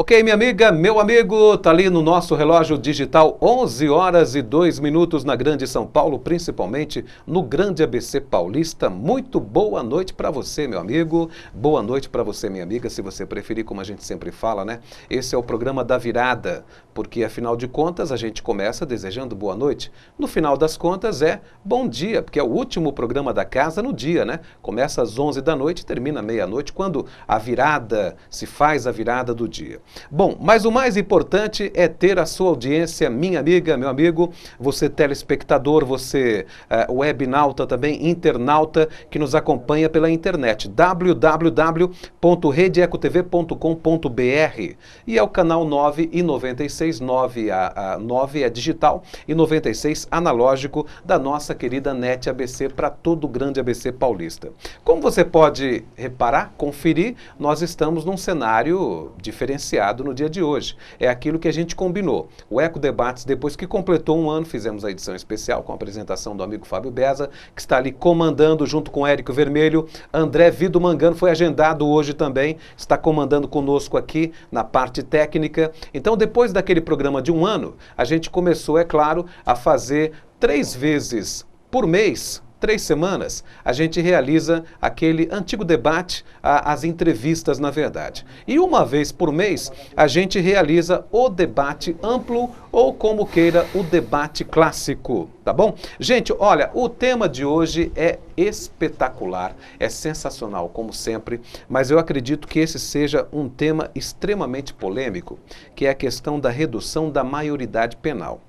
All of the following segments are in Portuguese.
Ok, minha amiga, meu amigo, tá ali no nosso relógio digital 11 horas e 2 minutos na Grande São Paulo, principalmente no Grande ABC Paulista. Muito boa noite para você, meu amigo. Boa noite para você, minha amiga, se você preferir, como a gente sempre fala, né? Esse é o programa da virada, porque afinal de contas a gente começa desejando boa noite. No final das contas é bom dia, porque é o último programa da casa no dia, né? Começa às 11 da noite e termina meia-noite, quando a virada se faz a virada do dia. Bom, mas o mais importante é ter a sua audiência, minha amiga, meu amigo, você telespectador, você webnauta também, internauta, que nos acompanha pela internet, www.redeecotv.com.br, e é o canal 9 e 96, 9 é digital e 96 analógico da nossa querida NET ABC para todo o Grande ABC Paulista. Como você pode reparar, conferir, nós estamos num cenário diferenciado no dia de hoje. É aquilo que a gente combinou. O Eco Debates, depois que completou um ano, fizemos a edição especial com a apresentação do amigo Fábio Beza, que está ali comandando junto com Érico Vermelho. André Vido Mangano foi agendado hoje também, está comandando conosco aqui na parte técnica. Então, depois daquele programa de um ano, a gente começou, é claro, a fazer 3 vezes por mês, 3 semanas, a gente realiza aquele antigo debate, as entrevistas, na verdade. E uma vez por mês, a gente realiza o debate amplo, ou como queira, o debate clássico, tá bom? Gente, olha, o tema de hoje é espetacular, é sensacional, como sempre, mas eu acredito que esse seja um tema extremamente polêmico, que é a questão da redução da maioridade penal.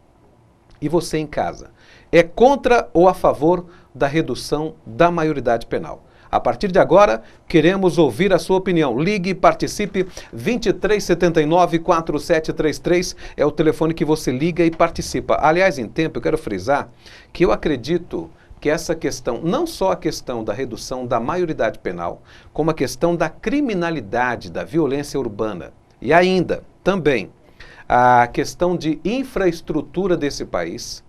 E você em casa, é contra ou a favor da redução da maioridade penal? A partir de agora, queremos ouvir a sua opinião. Ligue e participe, 2379-4733 é o telefone que você liga e participa. Aliás, em tempo, eu quero frisar que eu acredito que essa questão, não só a questão da redução da maioridade penal, como a questão da criminalidade, da violência urbana, e ainda, também, a questão de infraestrutura desse país.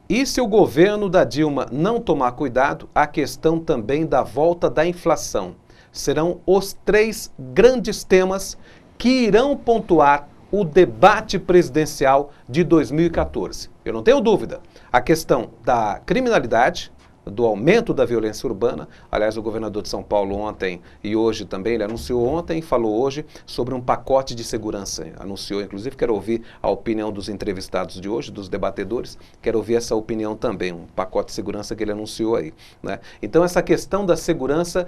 E se o governo da Dilma não tomar cuidado, a questão também da volta da inflação. Serão os 3 grandes temas que irão pontuar o debate presidencial de 2014. Eu não tenho dúvida. A questão da criminalidade, do aumento da violência urbana. Aliás, o governador de São Paulo ontem e hoje também, ele anunciou ontem e falou hoje sobre um pacote de segurança. Anunciou, inclusive, quero ouvir a opinião dos entrevistados de hoje, dos debatedores, quero ouvir essa opinião também, um pacote de segurança que ele anunciou aí, né? Então, essa questão da segurança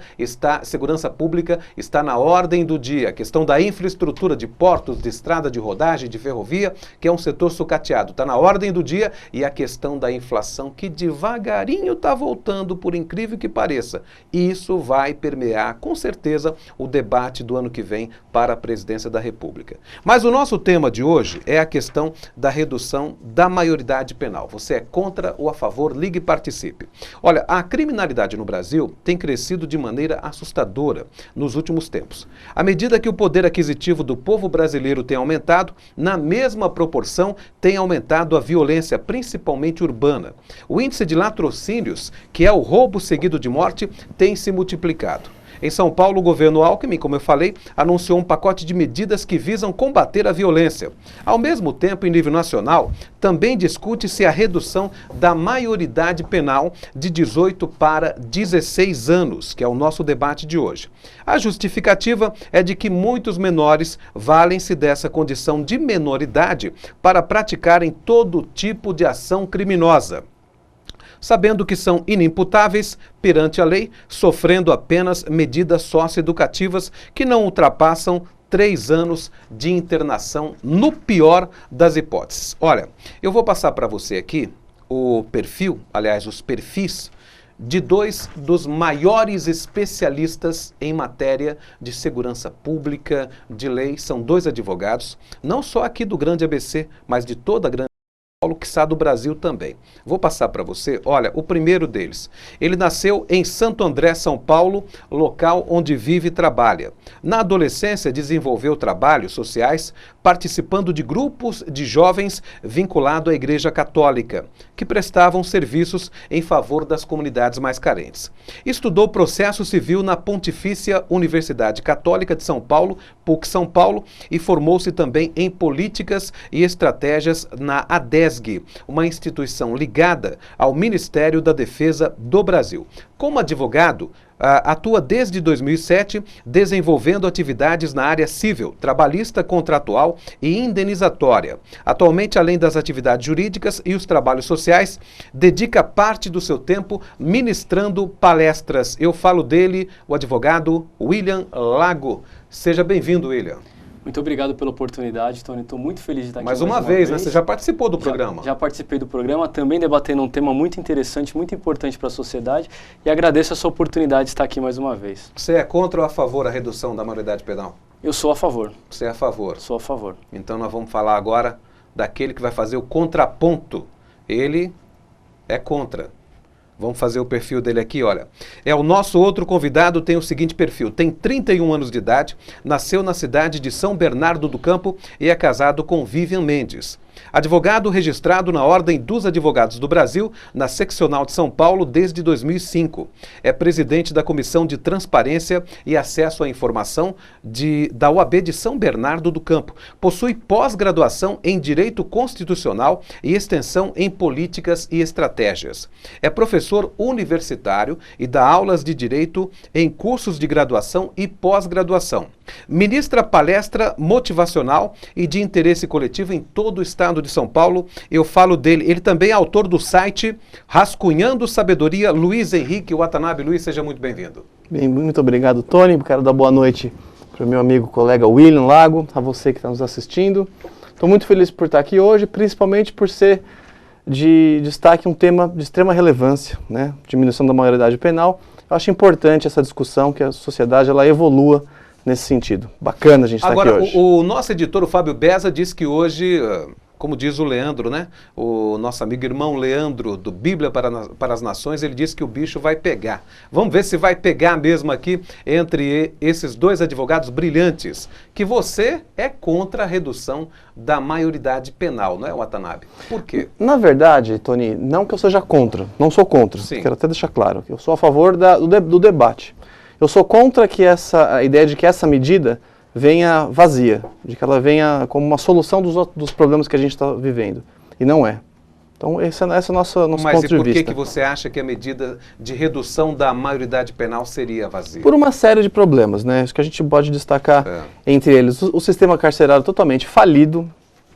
pública está na ordem do dia. A questão da infraestrutura de portos, de estrada de rodagem, de ferrovia, que é um setor sucateado, está na ordem do dia, e a questão da inflação, que devagarinho está voltando, por incrível que pareça. E isso vai permear, com certeza, o debate do ano que vem para a presidência da República. Mas o nosso tema de hoje é a questão da redução da maioridade penal. Você é contra ou a favor? Ligue e participe. Olha, a criminalidade no Brasil tem crescido de maneira assustadora nos últimos tempos. À medida que o poder aquisitivo do povo brasileiro tem aumentado, na mesma proporção tem aumentado a violência, principalmente urbana. O índice de latrocínios, que é o roubo seguido de morte, tem se multiplicado. Em São Paulo, o governo Alckmin, como eu falei, anunciou um pacote de medidas que visam combater a violência. Ao mesmo tempo, em nível nacional, também discute-se a redução da maioridade penal de 18 para 16 anos, que é o nosso debate de hoje. A justificativa é de que muitos menores valem-se dessa condição de menoridade para praticarem todo tipo de ação criminosa, sabendo que são inimputáveis perante a lei, sofrendo apenas medidas socioeducativas que não ultrapassam 3 anos de internação, no pior das hipóteses. Olha, eu vou passar para você aqui o perfil, aliás, os perfis de 2 dos maiores especialistas em matéria de segurança pública, de lei. São 2 advogados, não só aqui do Grande ABC, mas de toda a Grande Paulo, quiçá do Brasil também. Vou passar para você, olha, o primeiro deles. Ele nasceu em Santo André, São Paulo, local onde vive e trabalha. Na adolescência, desenvolveu trabalhos sociais, participando de grupos de jovens vinculados à Igreja Católica, que prestavam serviços em favor das comunidades mais carentes. Estudou processo civil na Pontifícia Universidade Católica de São Paulo, PUC São Paulo, e formou-se também em políticas e estratégias na ADESG, uma instituição ligada ao Ministério da Defesa do Brasil. Como advogado, atua desde 2007 desenvolvendo atividades na área civil, trabalhista, contratual e indenizatória. Atualmente, além das atividades jurídicas e os trabalhos sociais, dedica parte do seu tempo ministrando palestras. Eu falo dele, o advogado William Lago. Seja bem-vindo, William. Muito obrigado pela oportunidade, Tony. Estou muito feliz de estar aqui mais uma vez, né? Você já participou do programa? Já participei do programa, também debatendo um tema muito interessante, muito importante para a sociedade, e agradeço a sua oportunidade de estar aqui mais uma vez. Você é contra ou a favor da redução da maioridade penal? Eu sou a favor. Você é a favor? Sou a favor. Então nós vamos falar agora daquele que vai fazer o contraponto. Ele é contra. Vamos fazer o perfil dele aqui, olha. É o nosso outro convidado, tem o seguinte perfil. Tem 31 anos de idade, nasceu na cidade de São Bernardo do Campo e é casado com Vivian Mendes. Advogado registrado na Ordem dos Advogados do Brasil, na Seccional de São Paulo, desde 2005. É presidente da Comissão de Transparência e Acesso à Informação da OAB de São Bernardo do Campo. Possui pós-graduação em Direito Constitucional e extensão em Políticas e Estratégias. É professor universitário e dá aulas de Direito em cursos de graduação e pós-graduação. Ministra palestra motivacional e de interesse coletivo em todo o estado de São Paulo. Eu falo dele. Ele também é autor do site Rascunhando Sabedoria, Luiz Henrique Watanabe. Luiz, seja muito bem-vindo. Bem, muito obrigado, Tony. Quero dar boa noite para o meu amigo, colega William Lago, a você que está nos assistindo. Estou muito feliz por estar aqui hoje, principalmente por ser de destaque um tema de extrema relevância, né? Diminuição da maioridade penal. Eu acho importante essa discussão, que a sociedade ela evolua nesse sentido. Bacana a gente estar aqui hoje. Agora, o nosso editor, o Fábio Beza, disse que hoje, como diz o Leandro, né? O nosso amigo irmão Leandro, do Bíblia para as Nações, ele disse que o bicho vai pegar. Vamos ver se vai pegar mesmo aqui entre esses dois advogados brilhantes, que você é contra a redução da maioridade penal, não é, Watanabe? Por quê? Na verdade, Tony, não que eu seja contra, não sou contra, Sim. Quero até deixar claro, eu sou a favor do debate. Eu sou contra que a ideia de que essa medida venha vazia, de que ela venha como uma solução dos problemas que a gente está vivendo. E não é. Então, esse é o nosso ponto de vista. Mas e por que você acha que a medida de redução da maioridade penal seria vazia? Por uma série de problemas, né? Isso que a gente pode destacar entre eles. O sistema carcerário totalmente falido,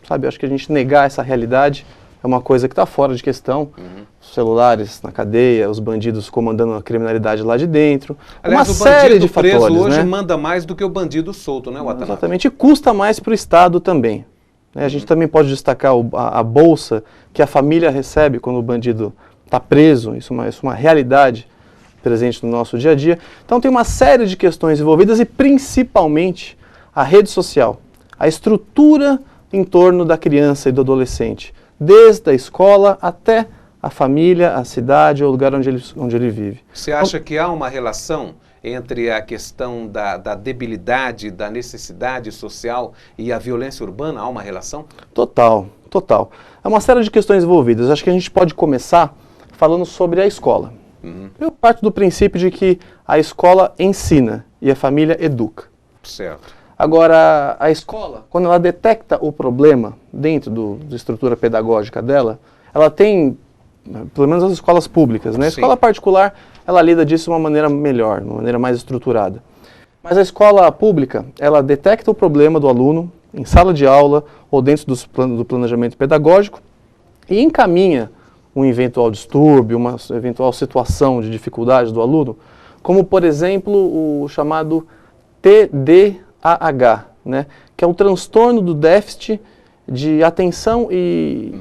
sabe? Acho que a gente negar essa realidade é uma coisa que está fora de questão. Os celulares na cadeia, os bandidos comandando a criminalidade lá de dentro. Aliás, uma série de fatores, preso hoje né? manda mais do que o bandido solto, né, Watanabe? Exatamente, e custa mais para o Estado também. A gente também pode destacar a bolsa que a família recebe quando o bandido está preso. Isso é uma realidade presente no nosso dia a dia. Então tem uma série de questões envolvidas e principalmente a rede social, a estrutura em torno da criança e do adolescente, desde a escola até a família, a cidade ou o lugar onde ele vive. Você acha que há uma relação entre a questão da debilidade, da necessidade social e a violência urbana? Há uma relação? Total, total. É uma série de questões envolvidas. Acho que a gente pode começar falando sobre a escola. Eu parto do princípio de que a escola ensina e a família educa. Certo. Agora, a escola, quando ela detecta o problema dentro da estrutura pedagógica dela, ela tem, pelo menos as escolas públicas, né? A escola particular, ela lida disso de uma maneira melhor, de uma maneira mais estruturada. Mas a escola pública, ela detecta o problema do aluno em sala de aula ou dentro do planejamento pedagógico e encaminha um eventual distúrbio, uma eventual situação de dificuldade do aluno, como, por exemplo, o chamado TDAH, né? Que é o transtorno do déficit de atenção e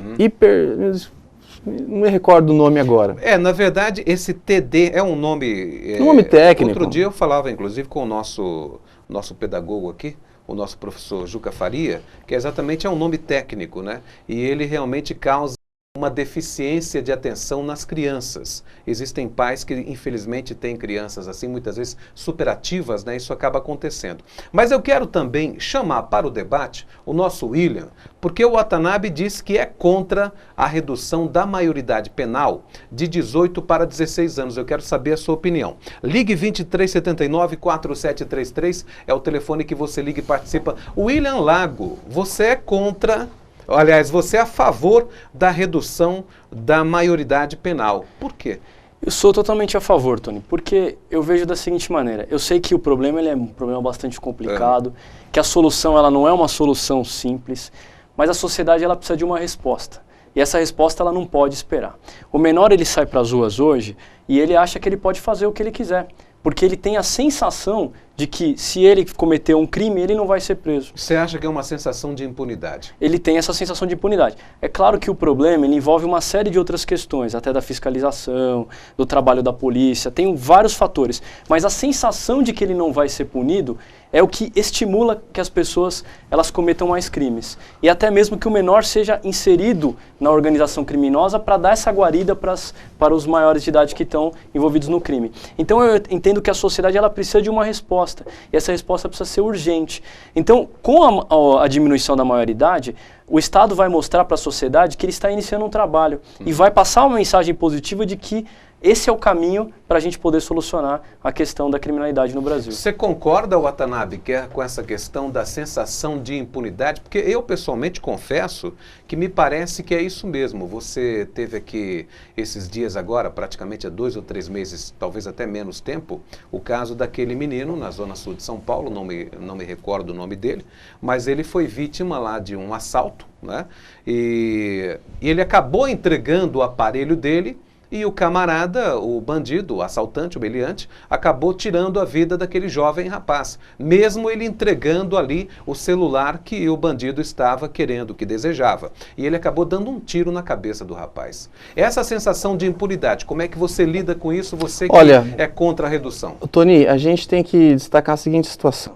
não me recordo o nome agora. Na verdade, esse TD é um nome... nome técnico. Outro dia eu falava, inclusive, com o nosso pedagogo aqui, o nosso professor Juca Faria, que exatamente é um nome técnico, né? E ele realmente causa uma deficiência de atenção nas crianças. Existem pais que, infelizmente, têm crianças assim, muitas vezes superativas, né? Isso acaba acontecendo. Mas eu quero também chamar para o debate o nosso William, porque o Watanabe diz que é contra a redução da maioridade penal de 18 para 16 anos. Eu quero saber a sua opinião. Ligue 2379-4733, é o telefone que você liga e participa. William Lago, você é contra... Aliás, você é a favor da redução da maioridade penal. Por quê? Eu sou totalmente a favor, Tony, porque eu vejo da seguinte maneira. Eu sei que o problema ele é um problema bastante complicado, que a solução ela não é uma solução simples, mas a sociedade ela precisa de uma resposta. E essa resposta ela não pode esperar. O menor ele sai para as ruas hoje e ele acha que ele pode fazer o que ele quiser, porque ele tem a sensação de que se ele cometer um crime, ele não vai ser preso. Você acha que é uma sensação de impunidade? Ele tem essa sensação de impunidade. É claro que o problema ele envolve uma série de outras questões, até da fiscalização, do trabalho da polícia, tem vários fatores. Mas a sensação de que ele não vai ser punido é o que estimula que as pessoas elas cometam mais crimes. E até mesmo que o menor seja inserido na organização criminosa para dar essa guarida para os maiores de idade que estão envolvidos no crime. Então eu entendo que a sociedade ela precisa de uma resposta. E essa resposta precisa ser urgente. Então, com a diminuição da maioridade, o Estado vai mostrar para a sociedade que ele está iniciando um trabalho e vai passar uma mensagem positiva de que esse é o caminho para a gente poder solucionar a questão da criminalidade no Brasil. Você concorda, Watanabe, com essa questão da sensação de impunidade? Porque eu, pessoalmente, confesso que me parece que é isso mesmo. Você teve aqui, esses dias agora, praticamente há 2 ou 3 meses, talvez até menos tempo, o caso daquele menino na zona sul de São Paulo, não me recordo o nome dele, mas ele foi vítima lá de um assalto, né? E ele acabou entregando o aparelho dele, e o camarada, o bandido, o assaltante, o meliante, acabou tirando a vida daquele jovem rapaz, mesmo ele entregando ali o celular que o bandido estava querendo, que desejava. E ele acabou dando um tiro na cabeça do rapaz. Essa sensação de impunidade, como é que você lida com isso, você que é contra a redução? Tony, a gente tem que destacar a seguinte situação.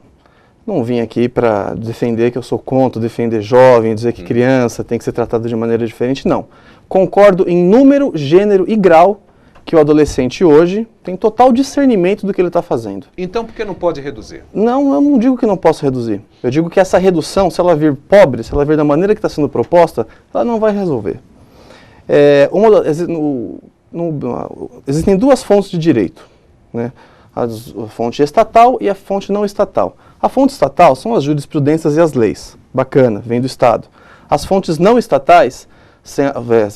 Não vim aqui para defender que eu sou contra, defender jovem, dizer que criança tem que ser tratada de maneira diferente, não. Concordo em número, gênero e grau que o adolescente hoje tem total discernimento do que ele está fazendo. Então por que não pode reduzir? Não, eu não digo que não posso reduzir. Eu digo que essa redução, se ela vir pobre, se ela vir da maneira que está sendo proposta, ela não vai resolver. Existem 2 fontes de direito, né? A fonte estatal e a fonte não estatal. A fonte estatal são as jurisprudências e as leis. Bacana, vem do Estado. As fontes não estatais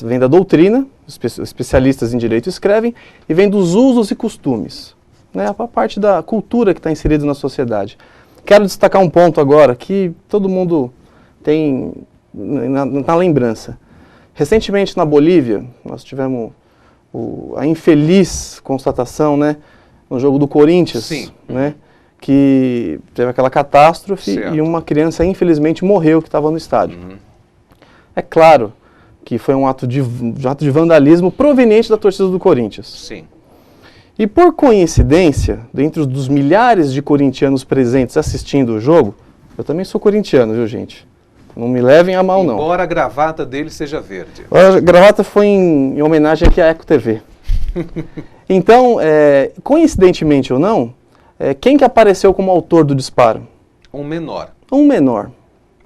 vêm da doutrina, especialistas em direito escrevem, e vêm dos usos e costumes, né? A parte da cultura que está inserida na sociedade. Quero destacar um ponto agora que todo mundo tem na lembrança. Recentemente na Bolívia, nós tivemos a infeliz constatação, né, no jogo do Corinthians, né, que teve aquela catástrofe e uma criança infelizmente morreu que estava no estádio. É claro que foi um ato de vandalismo proveniente da torcida do Corinthians. Sim. E por coincidência, dentre dos milhares de corintianos presentes assistindo o jogo, eu também sou corintiano, viu, gente? Não me levem a mal, não. Embora a gravata dele seja verde. A gravata foi em homenagem aqui à Eco TV. Então, coincidentemente ou não, quem que apareceu como autor do disparo? Um menor. Um menor.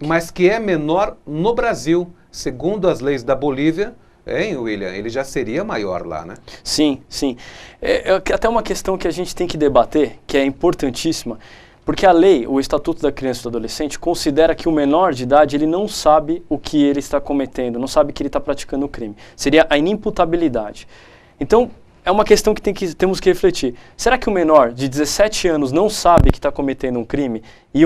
Mas que é menor no Brasil. Segundo as leis da Bolívia, hein, William? Ele já seria maior lá, né? Sim, sim. É até uma questão que a gente tem que debater, que é importantíssima, porque a lei, o Estatuto da Criança e do Adolescente, considera que o menor de idade ele não sabe o que ele está cometendo, não sabe que ele está praticando o crime. Seria a inimputabilidade. Então, é uma questão que temos que refletir. Será que o menor de 17 anos não sabe que está cometendo um crime e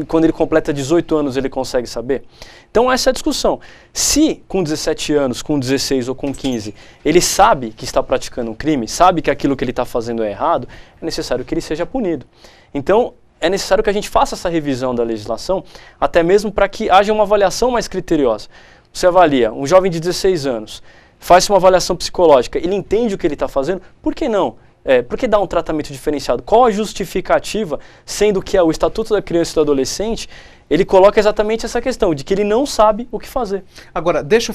quando ele completa 18 anos ele consegue saber? Então essa é a discussão. Se com 17 anos, com 16 ou com 15, ele sabe que está praticando um crime, sabe que aquilo que ele está fazendo é errado, é necessário que ele seja punido. Então é necessário que a gente faça essa revisão da legislação, até mesmo para que haja uma avaliação mais criteriosa. Você avalia um jovem de 16 anos, faz uma avaliação psicológica, ele entende o que ele está fazendo, por que não Por que dar um tratamento diferenciado? Qual a justificativa, sendo que o Estatuto da Criança e do Adolescente, ele coloca exatamente essa questão, de que ele não sabe o que fazer. Agora, deixa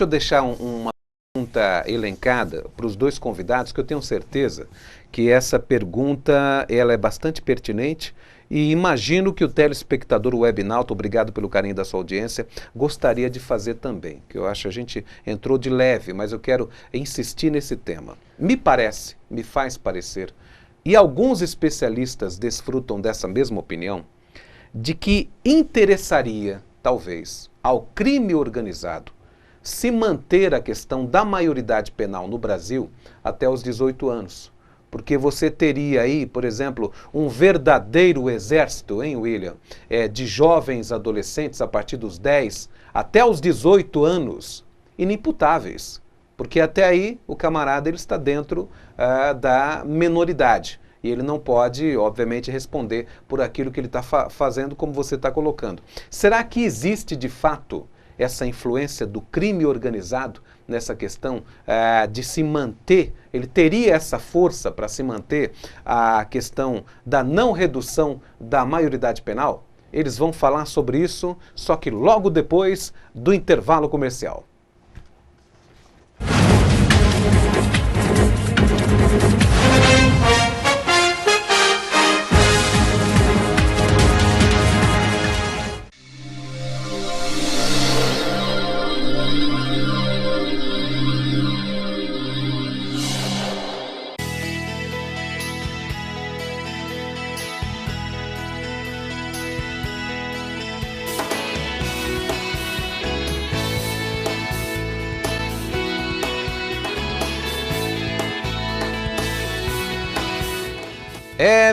eu deixar uma pergunta elencada para os dois convidados, que eu tenho certeza que essa pergunta ela é bastante pertinente e imagino que o telespectador webnauta, obrigado pelo carinho da sua audiência, gostaria de fazer também, que eu acho que a gente entrou de leve, mas eu quero insistir nesse tema. Me faz parecer, e alguns especialistas desfrutam dessa mesma opinião, de que interessaria, talvez, ao crime organizado se manter a questão da maioridade penal no Brasil até os 18 anos. Porque você teria aí, por exemplo, um verdadeiro exército, hein, William, de jovens adolescentes a partir dos 10 até os 18 anos, inimputáveis. Porque até aí o camarada ele está dentro da menoridade. E ele não pode, obviamente, responder por aquilo que ele está fazendo, como você está colocando. Será que existe, de fato, essa influência do crime organizado nessa questão de se manter? Ele teria essa força para se manter a questão da não redução da maioridade penal? Eles vão falar sobre isso, só que logo depois do intervalo comercial.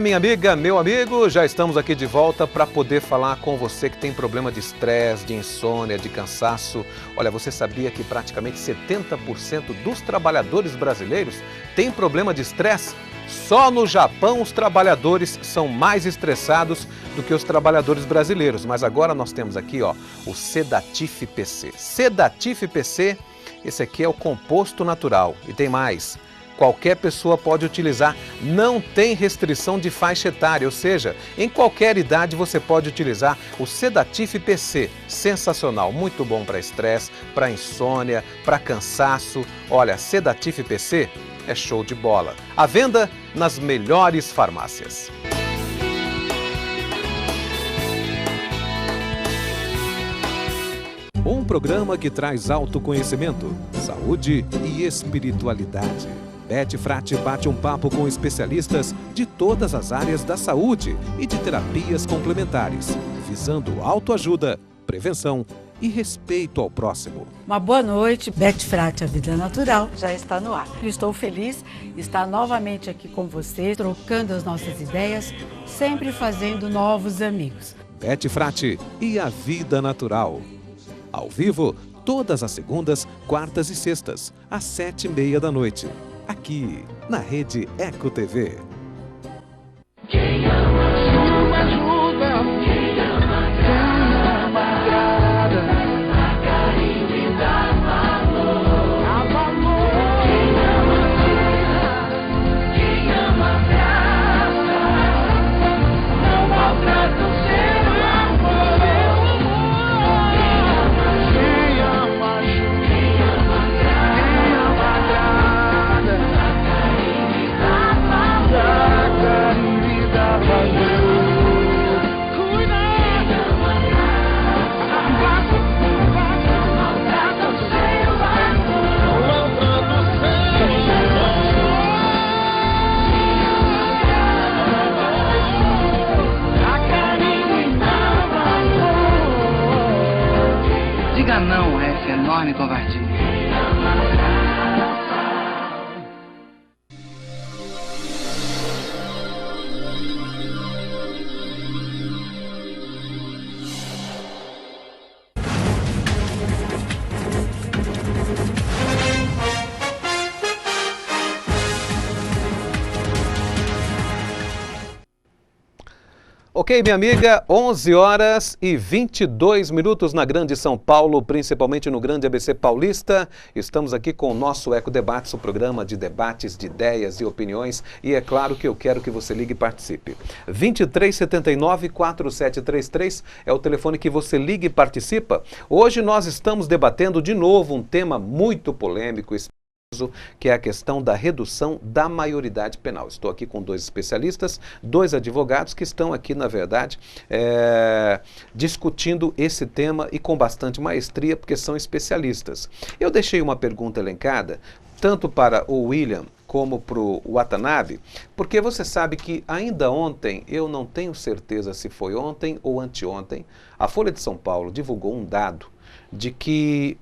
Minha amiga, meu amigo, já estamos aqui de volta para poder falar com você que tem problema de estresse, de insônia, de cansaço. Olha, você sabia que praticamente 70% dos trabalhadores brasileiros têm problema de estresse? Só no Japão os trabalhadores são mais estressados do que os trabalhadores brasileiros. Mas agora nós temos aqui, ó, o Sedatif PC. Sedatif PC, esse aqui é o composto natural. E tem mais. Qualquer pessoa pode utilizar, não tem restrição de faixa etária, ou seja, em qualquer idade você pode utilizar o Sedatif PC. Sensacional, muito bom para estresse, para insônia, para cansaço. Olha, Sedatif PC é show de bola. À venda nas melhores farmácias. Um programa que traz autoconhecimento, saúde e espiritualidade. Beth Frati bate um papo com especialistas de todas as áreas da saúde e de terapias complementares, visando autoajuda, prevenção e respeito ao próximo. Uma boa noite, Beth Frati, a Vida Natural já está no ar. Estou feliz de estar novamente aqui com vocês, trocando as nossas ideias, sempre fazendo novos amigos. Beth Frati e a Vida Natural. Ao vivo, todas as segundas, quartas e sextas, às 7h30 da noite. Aqui, na Rede Eco TV. Quem ama ajuda, quem ama agrada, dá carinho e dá valor. Quem ama tira, quem ama abraça, não maltrata o seu amor. Quem ama ajuda, quem ama agrada. Diga não a essa enorme covardia. Ok, minha amiga, 11 horas e 22 minutos na Grande São Paulo, principalmente no Grande ABC Paulista. Estamos aqui com o nosso Eco Debates, o programa de debates, de ideias e opiniões. E é claro que eu quero que você ligue e participe. 2379-4733 é o telefone que você liga e participa. Hoje nós estamos debatendo de novo um tema muito polêmico, que é a questão da redução da maioridade penal. Estou aqui com dois especialistas, dois advogados que estão aqui, na verdade, discutindo esse tema e com bastante maestria, porque são especialistas. Eu deixei uma pergunta elencada, tanto para o William como para o Watanabe, porque você sabe que ainda ontem, eu não tenho certeza se foi ontem ou anteontem, a Folha de São Paulo divulgou um dado de que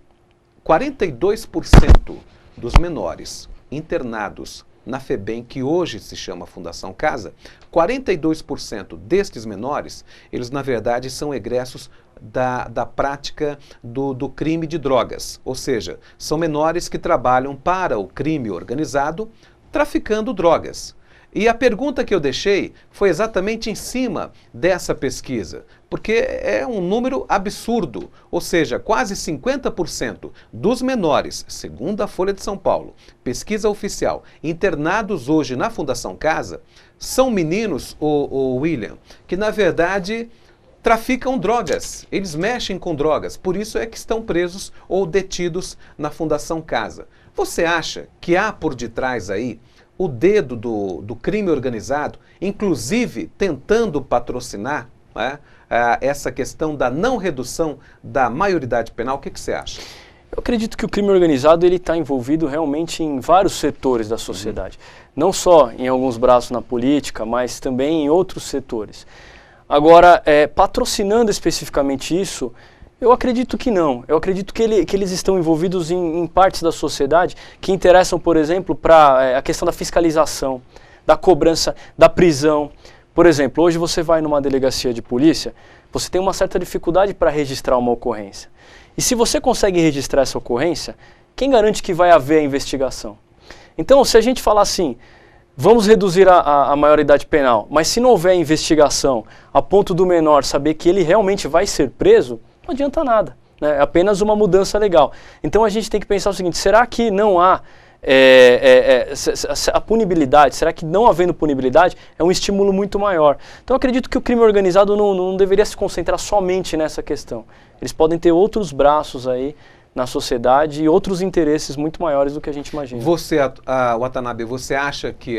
42% dos menores internados na FEBEM, que hoje se chama Fundação Casa, 42% destes menores, eles na verdade são egressos da prática do crime de drogas. Ou seja, são menores que trabalham para o crime organizado traficando drogas. E a pergunta que eu deixei foi exatamente em cima dessa pesquisa, porque é um número absurdo, ou seja, quase 50% dos menores, segundo a Folha de São Paulo, pesquisa oficial, internados hoje na Fundação Casa, são meninos, o William, que na verdade traficam drogas, eles mexem com drogas, por isso é que estão presos ou detidos na Fundação Casa. Você acha que há por detrás aí o dedo do crime organizado, inclusive tentando patrocinar, né, essa questão da não redução da maioridade penal? O que você acha? Eu acredito que o crime organizado está envolvido realmente em vários setores da sociedade. Não só em alguns braços na política, mas também em outros setores. Agora, patrocinando especificamente isso, eu acredito que não. Eu acredito que eles estão envolvidos em partes da sociedade que interessam, por exemplo, para a questão da fiscalização, da cobrança, da prisão. Por exemplo, hoje você vai numa delegacia de polícia, você tem uma certa dificuldade para registrar uma ocorrência. E se você consegue registrar essa ocorrência, quem garante que vai haver a investigação? Então, se a gente falar assim, vamos reduzir a maioridade penal, mas se não houver investigação a ponto do menor saber que ele realmente vai ser preso, não adianta nada, né? É apenas uma mudança legal. Então a gente tem que pensar o seguinte, será que não há a punibilidade, será que não havendo punibilidade é um estímulo muito maior? Então eu acredito que o crime organizado não deveria se concentrar somente nessa questão. Eles podem ter outros braços aí na sociedade e outros interesses muito maiores do que a gente imagina. Você, Watanabe, você acha que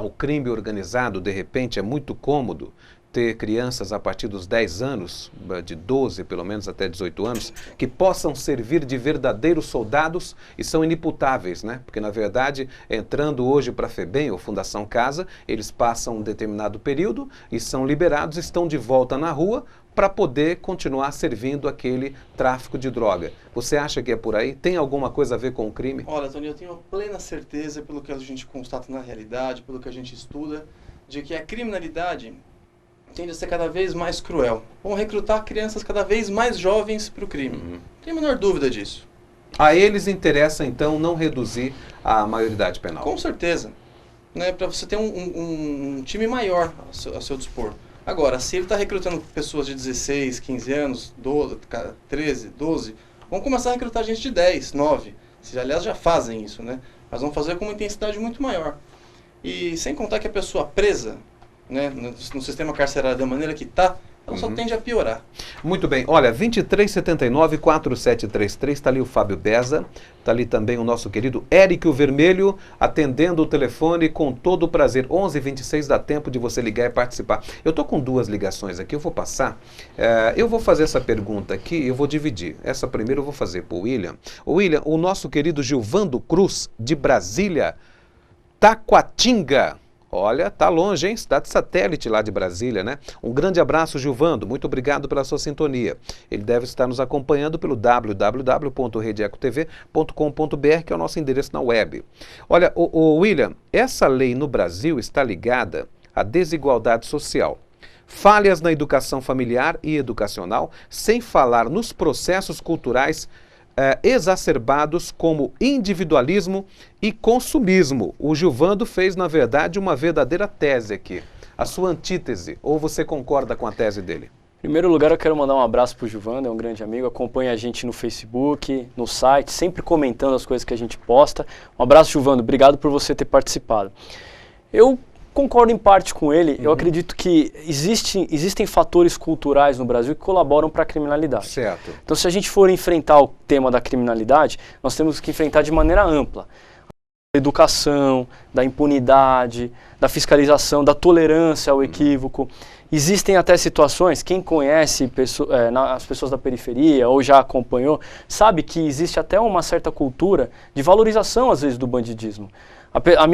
o crime organizado, de repente, é muito cômodo ter crianças a partir dos 10 anos, de 12 pelo menos até 18 anos, que possam servir de verdadeiros soldados e são inimputáveis, né? Porque na verdade, entrando hoje para a FEBEM ou Fundação Casa, eles passam um determinado período e são liberados, estão de volta na rua para poder continuar servindo aquele tráfico de droga. Você acha que é por aí? Tem alguma coisa a ver com o crime? Olha, Tony, eu tenho plena certeza, pelo que a gente constata na realidade, pelo que a gente estuda, de que a criminalidade tende a ser cada vez mais cruel. Vão recrutar crianças cada vez mais jovens para o crime. Não tem a menor dúvida disso. A eles interessa, então, não reduzir a maioridade penal? Com certeza. Né, para você ter um time maior a seu dispor. Agora, se ele está recrutando pessoas de 16, 15 anos, 12, 13, 12, vão começar a recrutar gente de 10, 9. Aliás, já fazem isso, né? Mas vão fazer com uma intensidade muito maior. E sem contar que a pessoa presa, né, no sistema carcerário da maneira que está, ela só tende a piorar. Muito bem. Olha, 2379-4733, está ali o Fábio Beza, está ali também o nosso querido Érico Vermelho, atendendo o telefone com todo o prazer. 11h26, dá tempo de você ligar e participar. Eu estou com duas ligações aqui, eu vou passar. Eu vou fazer essa pergunta aqui, eu vou dividir. Essa primeira eu vou fazer para o William. William, o nosso querido Gilvando Cruz, de Brasília, Taquatinga. Olha, tá longe, hein? Está de satélite lá de Brasília, né? Um grande abraço, Gilvando. Muito obrigado pela sua sintonia. Ele deve estar nos acompanhando pelo www.redeecotv.com.br, que é o nosso endereço na web. Olha, o William, essa lei no Brasil está ligada à desigualdade social. Falhas na educação familiar e educacional, sem falar nos processos culturais exacerbados como individualismo e consumismo. O Gilvando fez, na verdade, uma verdadeira tese aqui. a sua antítese, ou você concorda com a tese dele? Em primeiro lugar, eu quero mandar um abraço para o Juvando, é um grande amigo, acompanha a gente no Facebook, no site, sempre comentando as coisas que a gente posta. Um abraço, Juvando, obrigado por você ter participado. Eu concordo em parte com ele, eu acredito que existem fatores culturais no Brasil que colaboram para a criminalidade. Certo. Então, se a gente for enfrentar o tema da criminalidade, nós temos que enfrentar de maneira ampla. Da educação, da impunidade, da fiscalização, da tolerância ao equívoco. Existem até situações, quem conhece as pessoas da periferia ou já acompanhou, sabe que existe até uma certa cultura de valorização, às vezes, do bandidismo. A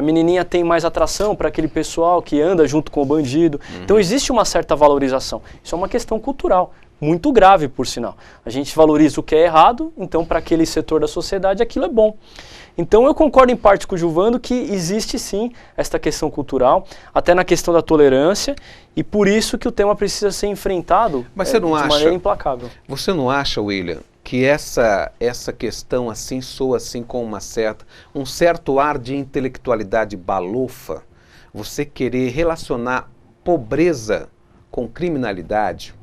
menininha tem mais atração para aquele pessoal que anda junto com o bandido. Então existe uma certa valorização. Isso é uma questão cultural, muito grave, por sinal. A gente valoriza o que é errado, então para aquele setor da sociedade aquilo é bom. Então eu concordo em parte com o Juvando que existe sim esta questão cultural, até na questão da tolerância, e por isso que o tema precisa ser enfrentado de maneira implacável. Você não acha, William, que essa questão assim soa assim com um certo ar de intelectualidade balofa? Você querer relacionar pobreza com criminalidade?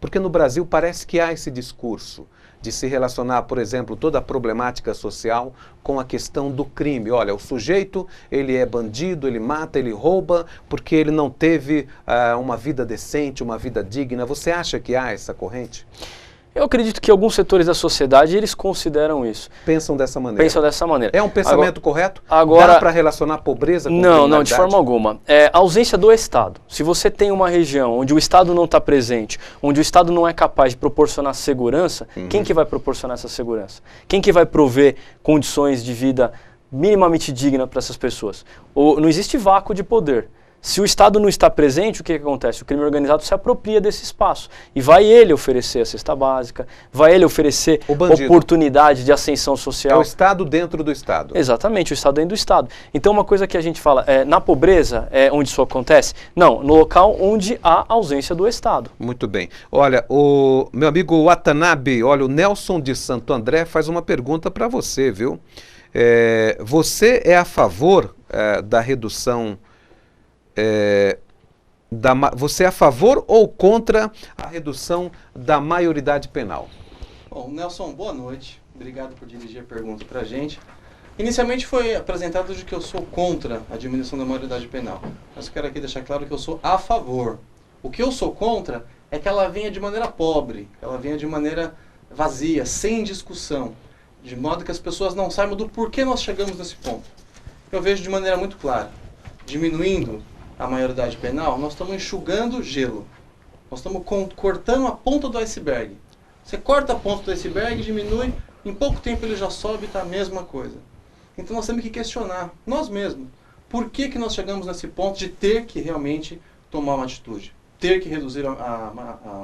Porque no Brasil parece que há esse discurso de se relacionar, por exemplo, toda a problemática social com a questão do crime. Olha, o sujeito, ele é bandido, ele mata, ele rouba, porque ele não teve uma vida decente, uma vida digna. Você acha que há essa corrente? Eu acredito que alguns setores da sociedade, eles consideram isso. Pensam dessa maneira? Pensam dessa maneira. É um pensamento correto? Agora, dá para relacionar pobreza com criminalidade? Não, de forma alguma. A ausência do Estado. Se você tem uma região onde o Estado não está presente, onde o Estado não é capaz de proporcionar segurança, quem que vai proporcionar essa segurança? Quem que vai prover condições de vida minimamente dignas para essas pessoas? Não existe vácuo de poder. Se o Estado não está presente, o que acontece? O crime organizado se apropria desse espaço e vai ele oferecer a cesta básica, vai ele oferecer oportunidade de ascensão social. É o Estado dentro do Estado. Exatamente, o Estado dentro do Estado. Então uma coisa que a gente fala, na pobreza é onde isso acontece? Não, no local onde há ausência do Estado. Muito bem. Olha, o meu amigo Watanabe, olha, o Nelson de Santo André faz uma pergunta para você, viu? Você é a favor da redução... você é a favor ou contra a redução da maioridade penal? Bom, Nelson, boa noite. Obrigado por dirigir a pergunta para a gente. Inicialmente foi apresentado de que eu sou contra a diminuição da maioridade penal. Mas eu quero aqui deixar claro que eu sou a favor. O que eu sou contra é que ela venha de maneira pobre, que ela venha de maneira vazia, sem discussão, de modo que as pessoas não saibam do porquê nós chegamos nesse ponto. Eu vejo de maneira muito clara, diminuindo a maioridade penal, nós estamos enxugando gelo. Nós estamos cortando a ponta do iceberg. Você corta a ponta do iceberg, diminui, em pouco tempo ele já sobe e está a mesma coisa. Então nós temos que questionar, nós mesmos, por que nós chegamos nesse ponto de ter que realmente tomar uma atitude, ter que reduzir a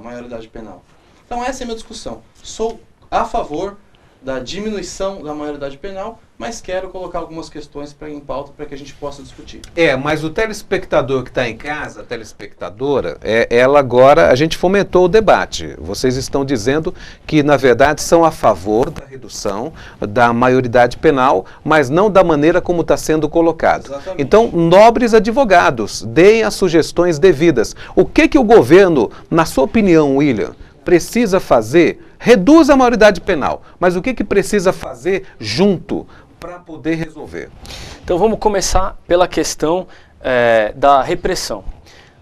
maioridade penal. Então essa é a minha discussão. Sou a favor da diminuição da maioridade penal, mas quero colocar algumas questões em pauta para que a gente possa discutir. Mas o telespectador que está em casa, a telespectadora, ela agora, a gente fomentou o debate. Vocês estão dizendo que, na verdade, são a favor da redução da maioridade penal, mas não da maneira como está sendo colocado. Exatamente. Então, nobres advogados, deem as sugestões devidas. O que o governo, na sua opinião, William, precisa fazer? Reduz a maioridade penal, mas o que precisa fazer junto para poder resolver? Então vamos começar pela questão da repressão.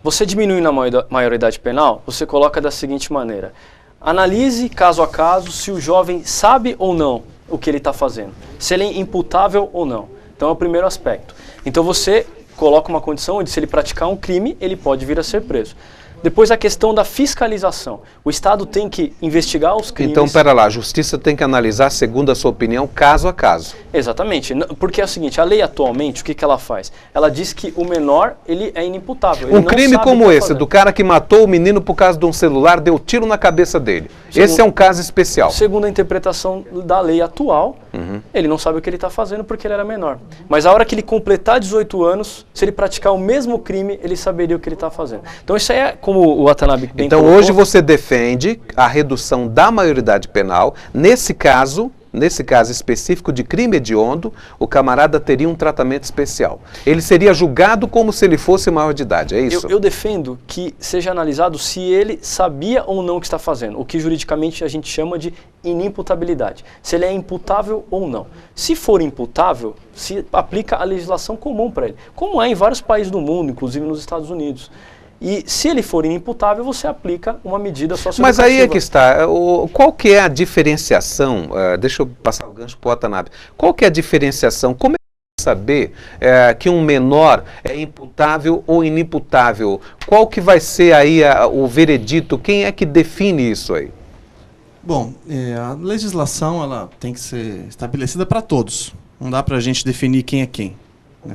Você diminuindo a maioridade penal, você coloca da seguinte maneira: analise caso a caso se o jovem sabe ou não o que ele está fazendo, se ele é imputável ou não. Então é o primeiro aspecto. Então você coloca uma condição onde se ele praticar um crime, ele pode vir a ser preso. Depois a questão da fiscalização. O Estado tem que investigar os crimes... Então, pera lá, a Justiça tem que analisar, segundo a sua opinião, caso a caso. Exatamente, porque é o seguinte, a lei atualmente, o que ela faz? Ela diz que o menor, ele é inimputável. Um crime como esse, do cara que matou o menino por causa de um celular, deu tiro na cabeça dele. Esse é um caso especial. Segundo a interpretação da lei atual, ele não sabe o que ele está fazendo porque ele era menor. Mas a hora que ele completar 18 anos, se ele praticar o mesmo crime, ele saberia o que ele está fazendo. Então isso aí é como o Watanabe bem Então colocou. Hoje você defende a redução da maioridade penal, nesse caso, nesse caso específico de crime hediondo, o camarada teria um tratamento especial. Ele seria julgado como se ele fosse maior de idade, é isso? Eu defendo que seja analisado se ele sabia ou não o que está fazendo, o que juridicamente a gente chama de inimputabilidade. Se ele é imputável ou não. Se for imputável, se aplica a legislação comum para ele, como é em vários países do mundo, inclusive nos Estados Unidos. E se ele for inimputável, você aplica uma medida socioeducativa. Mas aí é que está, qual que é a diferenciação, deixa eu passar o gancho para o Watanabe, qual que é a diferenciação, como é saber que um menor é imputável ou inimputável? Qual que vai ser aí o veredito, quem é que define isso aí? Bom, a legislação ela tem que ser estabelecida para todos, não dá para a gente definir quem é quem.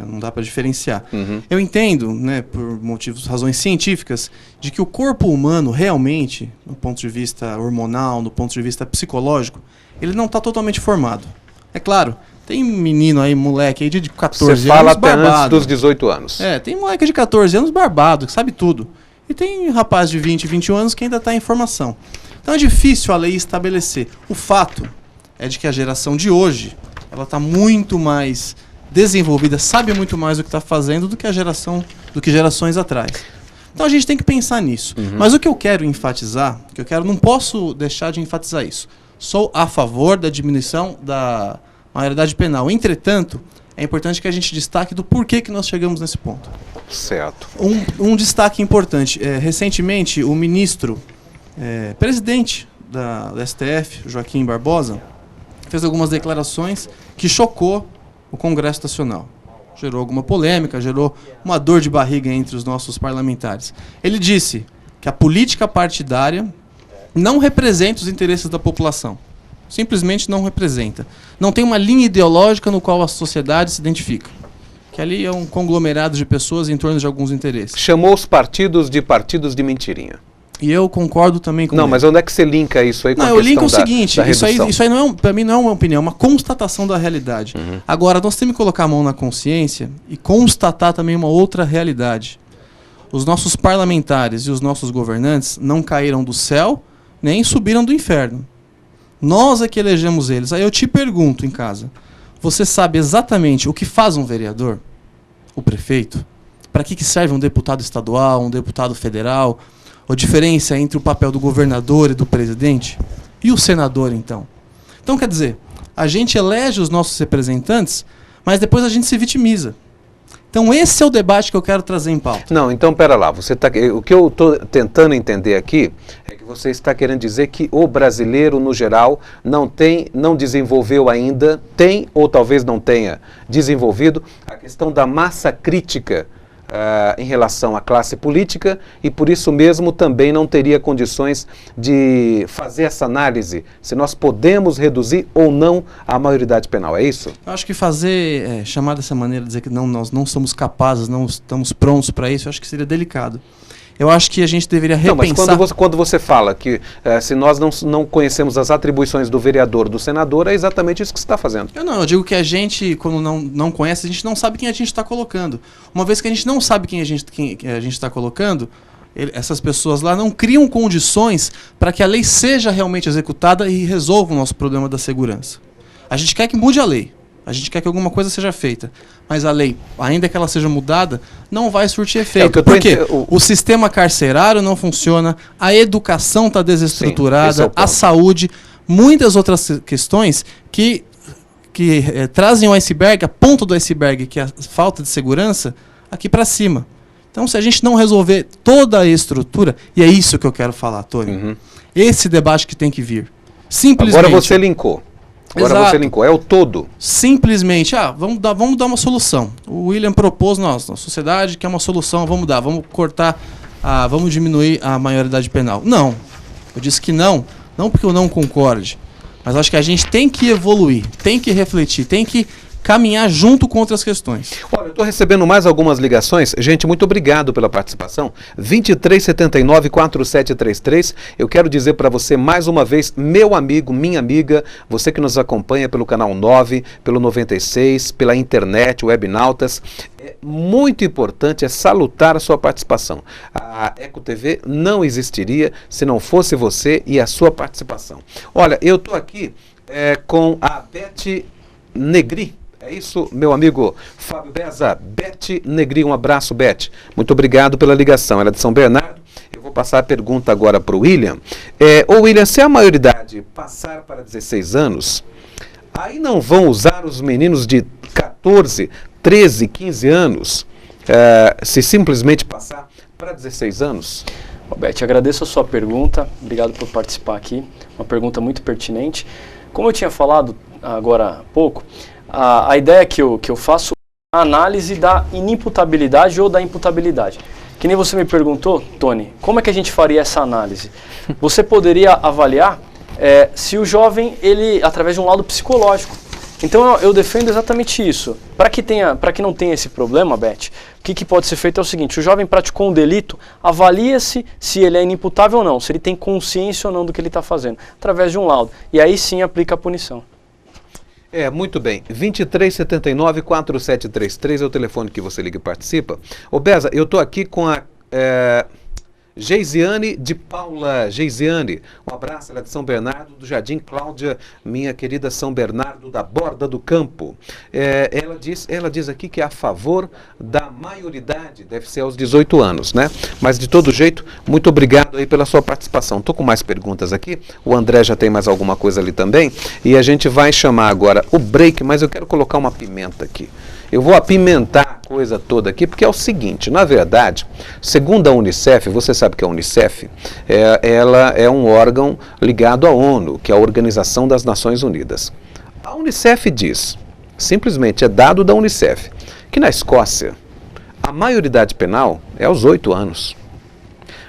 Não dá para diferenciar. Eu entendo, né, por razões científicas, de que o corpo humano realmente, do ponto de vista hormonal, do ponto de vista psicológico, ele não está totalmente formado. É claro, tem menino aí, moleque aí de 14 anos barbado. Você fala até antes dos 18 anos. Tem moleque de 14 anos barbado, que sabe tudo. E tem rapaz de 20, 21 anos que ainda está em formação. Então é difícil a lei estabelecer. O fato é de que a geração de hoje, ela está muito mais desenvolvida, sabe muito mais o que está fazendo do que gerações atrás. Então a gente tem que pensar nisso. Mas o que eu quero enfatizar, não posso deixar de enfatizar isso. Sou a favor da diminuição da maioridade penal. Entretanto, é importante que a gente destaque do porquê que nós chegamos nesse ponto. Certo. Um destaque importante. Recentemente, o ministro, presidente da STF, Joaquim Barbosa, fez algumas declarações que chocou o Congresso Nacional. Gerou alguma polêmica, gerou uma dor de barriga entre os nossos parlamentares. Ele disse que a política partidária não representa os interesses da população. Simplesmente não representa. Não tem uma linha ideológica no qual a sociedade se identifica. Que ali é um conglomerado de pessoas em torno de alguns interesses. Chamou os partidos de mentirinha. E eu concordo também com ele. Não, mas onde é que você linka isso aí com a questão da redução? Eu linko o seguinte, isso aí não para mim não é uma opinião, é uma constatação da realidade. Agora, nós temos que colocar a mão na consciência e constatar também uma outra realidade. Os nossos parlamentares e os nossos governantes não caíram do céu, nem subiram do inferno. Nós é que elegemos eles. Aí eu te pergunto em casa, você sabe exatamente o que faz um vereador? O prefeito? Para que serve um deputado estadual, um deputado federal? A diferença entre o papel do governador e do presidente? E o senador, então? Então, quer dizer, a gente elege os nossos representantes, mas depois a gente se vitimiza. Então, esse é o debate que eu quero trazer em pauta. Não, então, pera lá. O que eu estou tentando entender aqui é que você está querendo dizer que o brasileiro, no geral, não desenvolveu ainda, tem ou talvez não tenha desenvolvido a questão da massa crítica em relação à classe política e por isso mesmo também não teria condições de fazer essa análise se nós podemos reduzir ou não a maioridade penal, é isso? Eu acho que chamar dessa maneira, dizer que nós não somos capazes, não estamos prontos para isso, eu acho que seria delicado. Eu acho que a gente deveria repensar... Não, mas quando você fala que se nós não conhecemos as atribuições do vereador, do senador, é exatamente isso que você está fazendo. Eu digo que a gente, quando não conhece, a gente não sabe quem a gente está colocando. Uma vez que a gente não sabe quem a gente está colocando, essas pessoas lá não criam condições para que a lei seja realmente executada e resolva o nosso problema da segurança. A gente quer que mude a lei. A gente quer que alguma coisa seja feita. Mas a lei, ainda que ela seja mudada, não vai surtir efeito. Por quê? O sistema carcerário não funciona, a educação está desestruturada, a saúde, muitas outras questões que trazem o iceberg, a ponta do iceberg, que é a falta de segurança, aqui para cima. Então, se a gente não resolver toda a estrutura, e é isso que eu quero falar, Tony, esse debate que tem que vir. Simplesmente... Agora você linkou. Você linkou, é o todo. Simplesmente, vamos dar uma solução. O William propôs, a sociedade quer uma solução, vamos cortar, vamos diminuir a maioridade penal. Não, eu disse que não porque eu não concorde, mas acho que a gente tem que evoluir, tem que refletir, tem que caminhar junto com outras questões. Olha, eu estou recebendo mais algumas ligações. Gente, muito obrigado pela participação. 2379-4733. Eu quero dizer para você mais uma vez, meu amigo, minha amiga, você que nos acompanha pelo canal 9, pelo 96, pela internet, Webnautas, é muito importante, é salutar a sua participação. A Eco TV não existiria se não fosse você e a sua participação. Olha, eu estou aqui com a Beth Negri. É isso, meu amigo Fábio Beza. Beth Negri, um abraço, Beth. Muito obrigado pela ligação. Ela é de São Bernardo. Eu vou passar a pergunta agora para o William. Ô William, se a maioridade passar para 16 anos, aí não vão usar os meninos de 14, 13, 15 anos, se simplesmente passar para 16 anos? Beth, agradeço a sua pergunta. Obrigado por participar aqui. Uma pergunta muito pertinente. Como eu tinha falado agora há pouco, a ideia que eu faço é a análise da inimputabilidade ou da imputabilidade. Que nem você me perguntou, Tony, como é que a gente faria essa análise? Você poderia avaliar se o jovem, ele, através de um laudo psicológico. Então eu defendo exatamente isso. Para que não tenha esse problema, Beth, o que pode ser feito é o seguinte: o jovem praticou um delito, avalia-se se ele é inimputável ou não, se ele tem consciência ou não do que ele está fazendo, através de um laudo. E aí sim aplica a punição. Muito bem. 2379-4733 é o telefone que você liga e participa. Ô Beza, eu estou aqui com a Geisiane de Paula. Geisiane, um abraço, ela é de São Bernardo do Jardim. Cláudia, minha querida São Bernardo da Borda do Campo. Ela diz aqui que é a favor da maioridade, deve ser aos 18 anos, né? Mas de todo jeito, muito obrigado aí pela sua participação. Estou com mais perguntas aqui, o André já tem mais alguma coisa ali também, e a gente vai chamar agora o break, mas eu quero colocar uma pimenta aqui. Eu vou apimentar a coisa toda aqui, porque é o seguinte, na verdade, segundo a Unicef, você sabe que a Unicef, ela é um órgão ligado à ONU, que é a Organização das Nações Unidas. A Unicef diz, simplesmente é dado da Unicef, que na Escócia, a maioridade penal é aos 8 anos.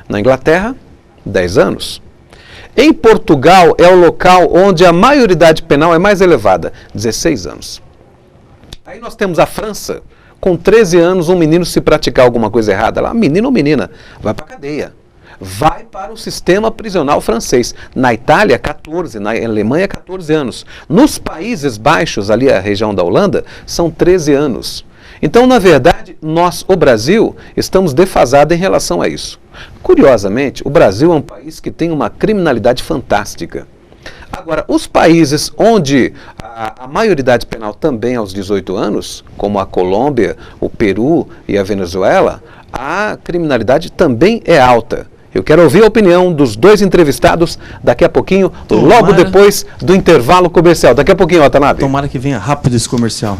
Na Inglaterra, 10 anos. Em Portugal, é o local onde a maioridade penal é mais elevada, 16 anos. Aí nós temos a França, com 13 anos, um menino se praticar alguma coisa errada lá, menino ou menina, vai para a cadeia. Vai para o sistema prisional francês. Na Itália, 14, na Alemanha, 14 anos. Nos Países Baixos, ali a região da Holanda, são 13 anos. Então, na verdade, nós, o Brasil, estamos defasados em relação a isso. Curiosamente, o Brasil é um país que tem uma criminalidade fantástica. Agora, os países onde a maioridade penal também é aos 18 anos, como a Colômbia, o Peru e a Venezuela, a criminalidade também é alta. Eu quero ouvir a opinião dos dois entrevistados daqui a pouquinho, logo depois do intervalo comercial. Daqui a pouquinho, Watanabe. Tomara que venha rápido esse comercial.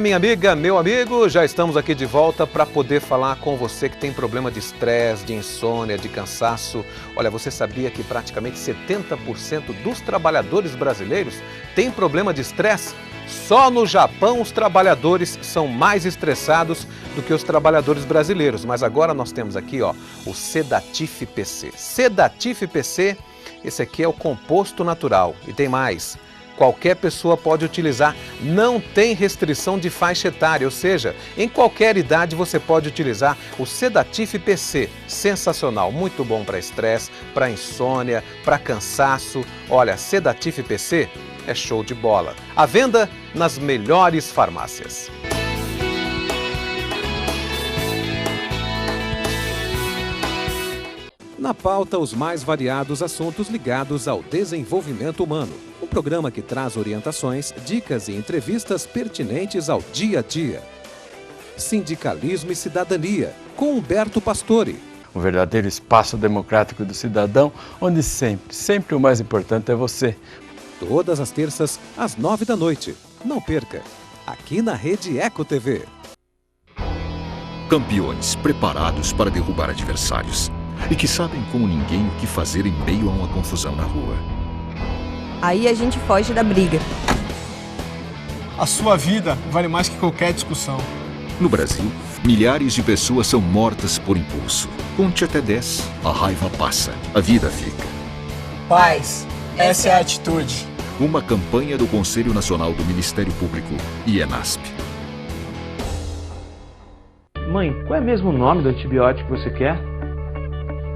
Minha amiga, meu amigo, já estamos aqui de volta para poder falar com você que tem problema de estresse, de insônia, de cansaço. Olha, você sabia que praticamente 70% dos trabalhadores brasileiros têm problema de estresse? Só no Japão os trabalhadores são mais estressados do que os trabalhadores brasileiros. Mas agora nós temos aqui, ó, o Sedatif PC. Sedatif PC, esse aqui é o composto natural. E tem mais. Qualquer pessoa pode utilizar, não tem restrição de faixa etária, ou seja, em qualquer idade você pode utilizar o Sedatif PC. Sensacional, muito bom para estresse, para insônia, para cansaço. Olha, Sedatif PC é show de bola. À venda nas melhores farmácias. Na pauta, os mais variados assuntos ligados ao desenvolvimento humano. Um programa que traz orientações, dicas e entrevistas pertinentes ao dia a dia. Sindicalismo e Cidadania, com Humberto Pastore. Um verdadeiro espaço democrático do cidadão, onde sempre o mais importante é você. Todas as terças, às 9 da noite. Não perca, aqui na Rede Eco TV. Campeões preparados para derrubar adversários. E que sabem como ninguém o que fazer em meio a uma confusão na rua. Aí a gente foge da briga. A sua vida vale mais que qualquer discussão. No Brasil, milhares de pessoas são mortas por impulso. Conte até 10, a raiva passa, a vida fica. Paz, essa é a atitude. Uma campanha do Conselho Nacional do Ministério Público e ENASP. Mãe, qual é mesmo o nome do antibiótico que você quer?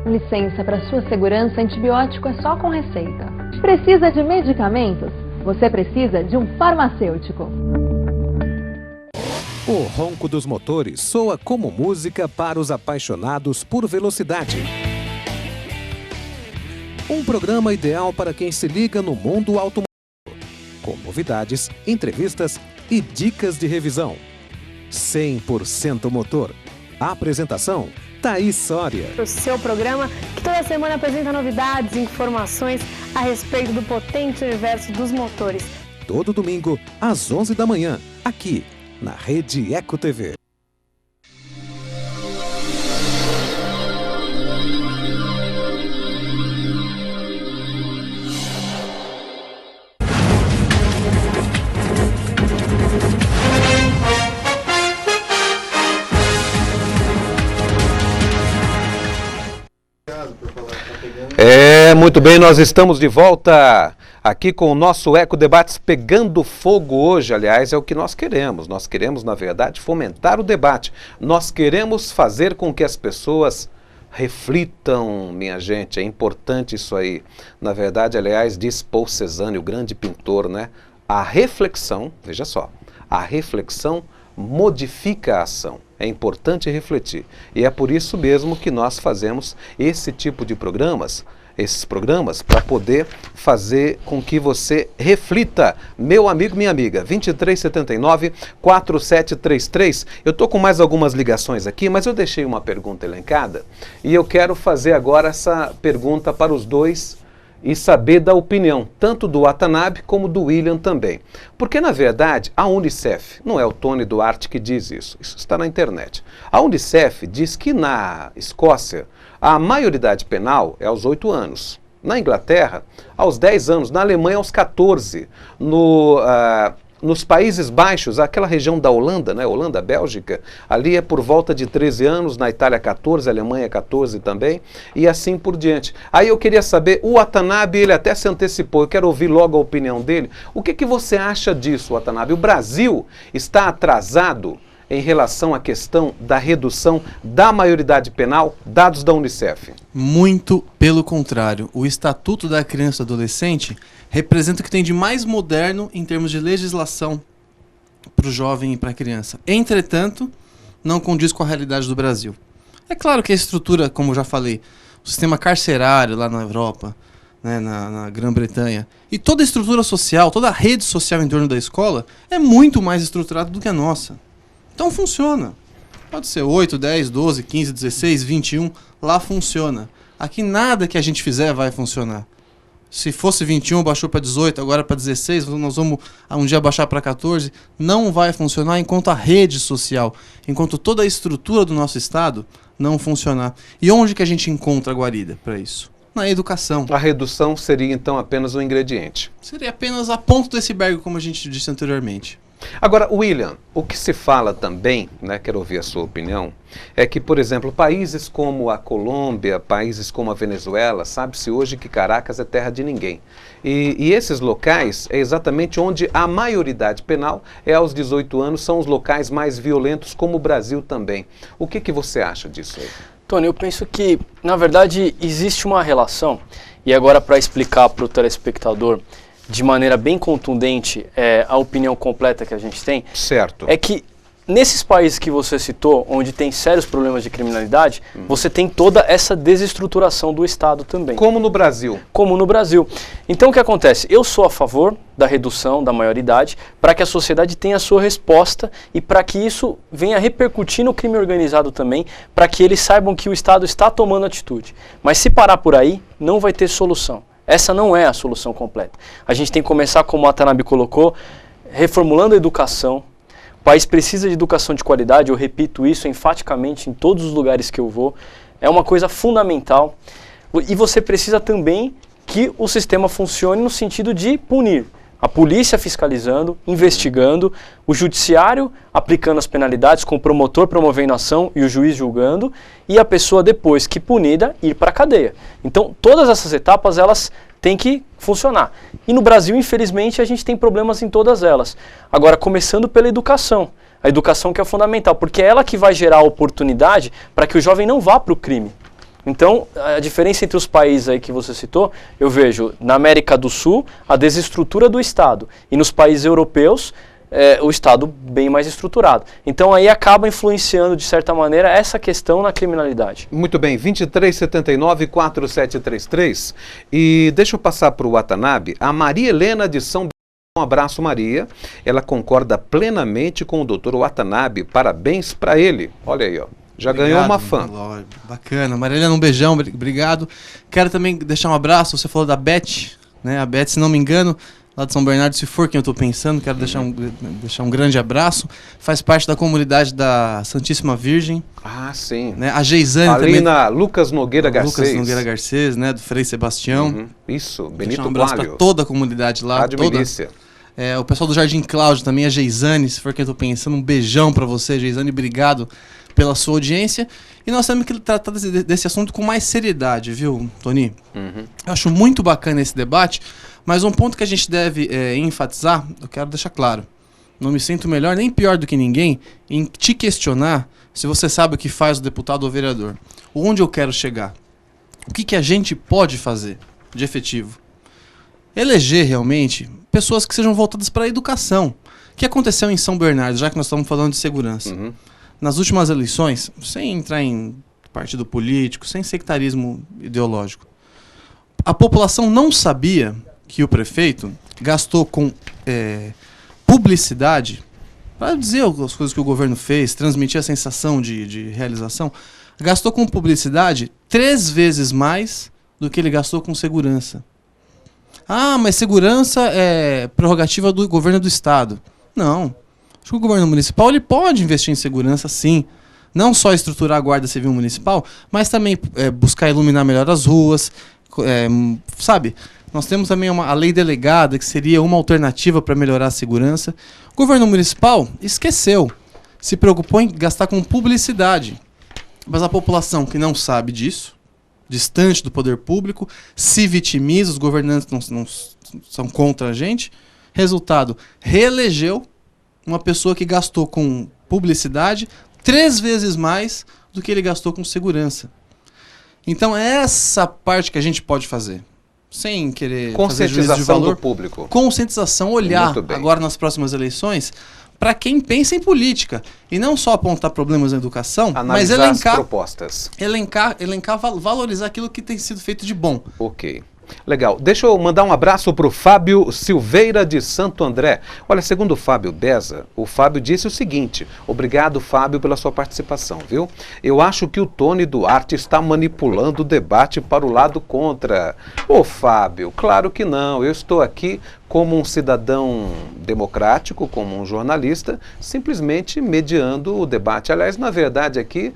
Licença, para sua segurança, antibiótico é só com receita. Precisa de medicamentos? Você precisa de um farmacêutico. O ronco dos motores soa como música para os apaixonados por velocidade. Um programa ideal para quem se liga no mundo automotivo, com novidades, entrevistas e dicas de revisão. 100% motor. Apresentação, Thaís Soria. O seu programa que toda semana apresenta novidades e informações a respeito do potente universo dos motores. Todo domingo, às 11 da manhã, aqui na Rede Eco TV. Muito bem, nós estamos de volta aqui com o nosso Eco Debates pegando fogo hoje. Aliás, é o que nós queremos. Nós queremos, na verdade, fomentar o debate. Nós queremos fazer com que as pessoas reflitam, minha gente. É importante isso aí. Na verdade, aliás, diz Paul Cézanne, o grande pintor, né? A reflexão, veja só, a reflexão modifica a ação. É importante refletir. E é por isso mesmo que nós fazemos esse tipo de programas, esses programas, para poder fazer com que você reflita. Meu amigo, minha amiga, 2379-4733. Eu estou com mais algumas ligações aqui, mas eu deixei uma pergunta elencada e eu quero fazer agora essa pergunta para os dois e saber da opinião, tanto do Watanabe como do William também. Porque, na verdade, a Unicef, não é o Tony Duarte que diz isso está na internet. A Unicef diz que na Escócia, a maioridade penal é aos 8 anos. Na Inglaterra, aos 10 anos. Na Alemanha, aos 14. Nos Países Baixos, aquela região da Holanda, né? Holanda, Bélgica, ali é por volta de 13 anos, na Itália 14, Alemanha 14 também, e assim por diante. Aí eu queria saber, o Watanabe, ele até se antecipou, eu quero ouvir logo a opinião dele. O que você acha disso, Watanabe? O Brasil está atrasado em relação à questão da redução da maioridade penal, dados da Unicef? Muito pelo contrário. O Estatuto da Criança e do Adolescente representa o que tem de mais moderno em termos de legislação para o jovem e para a criança. Entretanto, não condiz com a realidade do Brasil. É claro que a estrutura, como eu já falei, o sistema carcerário lá na Europa, né, na Grã-Bretanha, e toda a estrutura social, toda a rede social em torno da escola é muito mais estruturada do que a nossa. Então funciona. Pode ser 8, 10, 12, 15, 16, 21, lá funciona. Aqui nada que a gente fizer vai funcionar. Se fosse 21, baixou para 18, agora para 16, nós vamos um dia baixar para 14. Não vai funcionar enquanto a rede social, enquanto toda a estrutura do nosso Estado não funcionar. E onde que a gente encontra a guarida para isso? Na educação. A redução seria então apenas um ingrediente? Seria apenas a ponta do iceberg, como a gente disse anteriormente. Agora, William, o que se fala também, né, quero ouvir a sua opinião, é que, por exemplo, países como a Colômbia, países como a Venezuela, sabe-se hoje que Caracas é terra de ninguém. E esses locais é exatamente onde a maioridade penal é aos 18 anos, são os locais mais violentos, como o Brasil também. O que você acha disso aí? Tony, eu penso que, na verdade, existe uma relação, e agora para explicar para o telespectador de maneira bem contundente a opinião completa que a gente tem, certo, é que nesses países que você citou, onde tem sérios problemas de criminalidade, você tem toda essa desestruturação do Estado também. Como no Brasil. Como no Brasil. Então o que acontece? Eu sou a favor da redução da maioridade para que a sociedade tenha a sua resposta e para que isso venha repercutir no crime organizado também, para que eles saibam que o Estado está tomando atitude. Mas se parar por aí, não vai ter solução. Essa não é a solução completa. A gente tem que começar, como a Watanabe colocou, reformulando a educação. O país precisa de educação de qualidade, eu repito isso enfaticamente em todos os lugares que eu vou. É uma coisa fundamental. E você precisa também que o sistema funcione no sentido de punir. A polícia fiscalizando, investigando, o judiciário aplicando as penalidades, com o promotor promovendo a ação e o juiz julgando, e a pessoa depois que punida ir para a cadeia. Então todas essas etapas elas têm que funcionar. E no Brasil, infelizmente, a gente tem problemas em todas elas. Agora, começando pela educação. A educação que é fundamental, porque é ela que vai gerar a oportunidade para que o jovem não vá para o crime. Então, a diferença entre os países aí que você citou, eu vejo na América do Sul a desestrutura do Estado e nos países europeus o Estado bem mais estruturado. Então aí acaba influenciando de certa maneira essa questão na criminalidade. Muito bem, 2379-4733. E deixa eu passar para o Watanabe, a Maria Helena de São Bernardo. Um abraço, Maria. Ela concorda plenamente com o Dr. Watanabe. Parabéns para ele. Olha aí, ó. Já ganhou uma fã. Bacana. Maria Helena, um beijão, obrigado. Quero também deixar um abraço, você falou da Beth, né? A Beth, se não me engano, lá de São Bernardo, se for quem eu estou pensando, quero deixar um grande abraço. Faz parte da comunidade da Santíssima Virgem. Ah, sim. Né? A Geisane ali também. Na Lucas Nogueira Garcês. Lucas Nogueira Garcês, né? Do Frei Sebastião. Isso, Benito Deixar um abraço para toda a comunidade lá. O pessoal do Jardim Cláudio também, a Geisane, se for quem eu estou pensando, um beijão para você, Geisane, obrigado pela sua audiência. E nós temos que tratar desse assunto com mais seriedade, viu, Tony? Eu acho muito bacana esse debate, mas um ponto que a gente deve enfatizar, eu quero deixar claro. Não me sinto melhor nem pior do que ninguém em te questionar se você sabe o que faz o deputado ou vereador. Onde eu quero chegar? O que a gente pode fazer de efetivo? Eleger realmente pessoas que sejam voltadas para a educação. O que aconteceu em São Bernardo, já que nós estamos falando de segurança? Nas últimas eleições, sem entrar em partido político, sem sectarismo ideológico, a população não sabia que o prefeito gastou com publicidade, para dizer as coisas que o governo fez, transmitir a sensação de realização, gastou com publicidade 3 vezes mais do que ele gastou com segurança. Ah, mas segurança é prerrogativa do governo do estado. Não. Acho que o governo municipal ele pode investir em segurança, sim. Não só estruturar a Guarda Civil Municipal, mas também buscar iluminar melhor as ruas. Sabe? Nós temos também a lei delegada, que seria uma alternativa para melhorar a segurança. O governo municipal esqueceu. Se preocupou em gastar com publicidade. Mas a população que não sabe disso, distante do poder público, se vitimiza, os governantes não são contra a gente. Resultado, reelegeu uma pessoa que gastou com publicidade 3 vezes mais do que ele gastou com segurança. Então é essa parte que a gente pode fazer. Sem querer fazer juízo de valor. Do público. Conscientização, olhar agora nas próximas eleições para quem pensa em política. E não só apontar problemas na educação, mas elencar propostas. Elencar, valorizar aquilo que tem sido feito de bom. Ok. Legal. Deixa eu mandar um abraço para o Fábio Silveira de Santo André. Olha, segundo o Fábio Deza, o Fábio disse o seguinte: obrigado, Fábio, pela sua participação, viu? Eu acho que o Tony Duarte está manipulando o debate para o lado contra. Ô, Fábio, claro que não. Eu estou aqui como um cidadão democrático, como um jornalista, simplesmente mediando o debate. Aliás, na verdade aqui,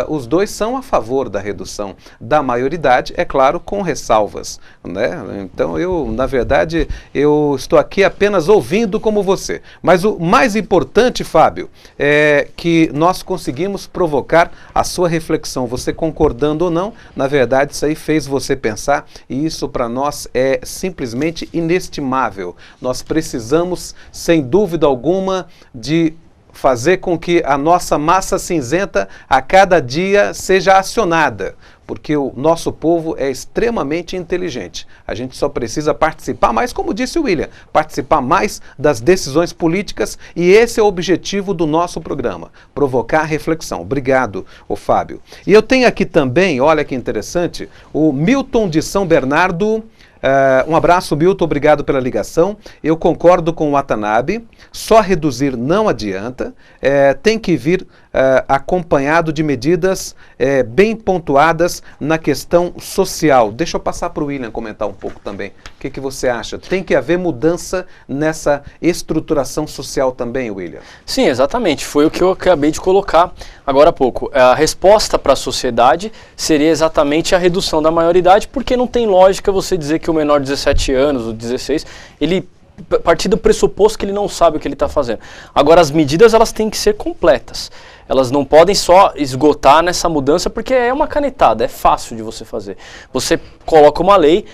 os dois são a favor da redução da maioridade, é claro, com ressalvas, né? Então, na verdade, eu estou aqui apenas ouvindo como você. Mas o mais importante, Fábio, é que nós conseguimos provocar a sua reflexão. Você concordando ou não, na verdade, isso aí fez você pensar, e isso para nós é simplesmente inestimável. Nós precisamos, sem dúvida alguma, de fazer com que a nossa massa cinzenta a cada dia seja acionada, porque o nosso povo é extremamente inteligente. A gente só precisa participar mais, como disse o William, participar mais das decisões políticas, e esse é o objetivo do nosso programa, provocar reflexão. Obrigado, Fábio. E eu tenho aqui também, olha que interessante, o Milton de São Bernardo. Um abraço, Milton, obrigado pela ligação. Eu concordo com o Watanabe, só reduzir não adianta, tem que vir acompanhado de medidas bem pontuadas na questão social. Deixa eu passar para o William comentar um pouco também. O que você acha? Tem que haver mudança nessa estruturação social também, William? Sim, exatamente. Foi o que eu acabei de colocar agora há pouco. A resposta para a sociedade seria exatamente a redução da maioridade, porque não tem lógica você dizer que o menor de 17 anos, ou 16, ele partir do pressuposto que ele não sabe o que ele está fazendo. Agora, as medidas elas têm que ser completas. Elas não podem só esgotar nessa mudança, porque é uma canetada, é fácil de você fazer. Você coloca uma lei,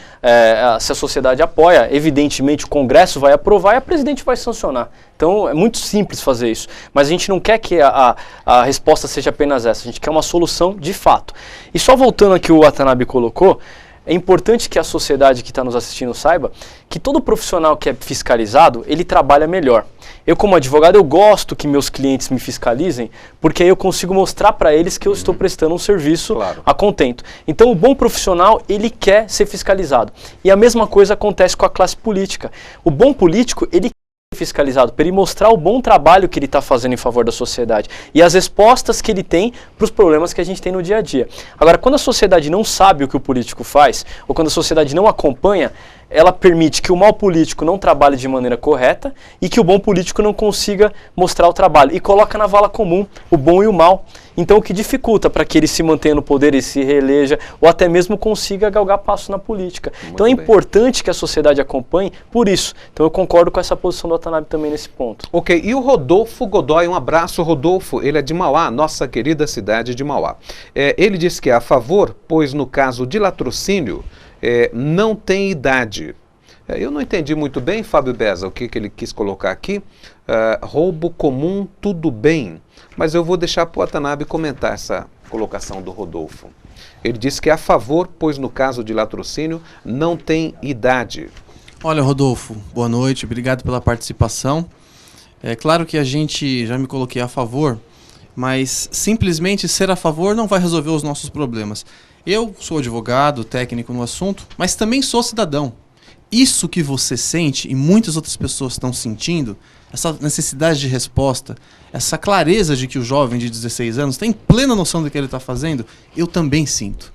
se a sociedade apoia, evidentemente o Congresso vai aprovar e a presidente vai sancionar. Então é muito simples fazer isso. Mas a gente não quer que a resposta seja apenas essa, a gente quer uma solução de fato. E só voltando aqui o Watanabe colocou, é importante que a sociedade que está nos assistindo saiba que todo profissional que é fiscalizado, ele trabalha melhor. Eu, como advogado, eu gosto que meus clientes me fiscalizem, porque aí eu consigo mostrar para eles que eu estou prestando um serviço a contento. Então, o bom profissional, ele quer ser fiscalizado. E a mesma coisa acontece com a classe política. O bom político, ele quer ser fiscalizado, para ele mostrar o bom trabalho que ele está fazendo em favor da sociedade e as respostas que ele tem para os problemas que a gente tem no dia a dia. Agora, quando a sociedade não sabe o que o político faz, ou quando a sociedade não acompanha, ela permite que o mau político não trabalhe de maneira correta e que o bom político não consiga mostrar o trabalho. E coloca na vala comum o bom e o mal. Então, o que dificulta para que ele se mantenha no poder e se reeleja, ou até mesmo consiga galgar passo na política. Então, é importante que a sociedade acompanhe por isso. Então, eu concordo com essa posição do Watanabe também nesse ponto. Ok, e o Rodolfo Godoy, um abraço, Rodolfo. Ele é de Mauá, nossa querida cidade de Mauá. Ele disse que é a favor, pois no caso de latrocínio, não tem idade. Eu não entendi muito bem, Fábio Beza, o que ele quis colocar aqui. Roubo comum, tudo bem. Mas eu vou deixar para o Watanabe comentar essa colocação do Rodolfo. Ele disse que é a favor, pois no caso de latrocínio não tem idade. Olha, Rodolfo, boa noite, obrigado pela participação. É claro que a gente, já me coloquei a favor, mas simplesmente ser a favor não vai resolver os nossos problemas. Eu sou advogado, técnico no assunto, mas também sou cidadão. Isso que você sente e muitas outras pessoas estão sentindo, essa necessidade de resposta, essa clareza de que o jovem de 16 anos tem plena noção do que ele está fazendo, eu também sinto.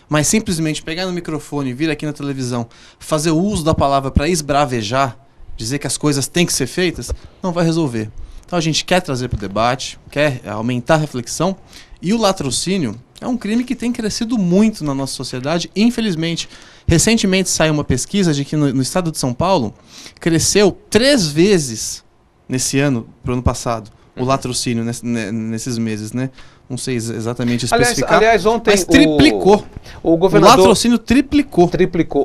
Mas simplesmente pegar no microfone, vir aqui na televisão, fazer o uso da palavra para esbravejar, dizer que as coisas têm que ser feitas, não vai resolver. Então a gente quer trazer para o debate, quer aumentar a reflexão, e o latrocínio é um crime que tem crescido muito na nossa sociedade, infelizmente. Recentemente saiu uma pesquisa de que no estado de São Paulo cresceu 3 vezes nesse ano, pro ano passado, o latrocínio nesses meses, né? Não sei exatamente especificar. Aliás, ontem mas triplicou. O governador, o latrocínio triplicou.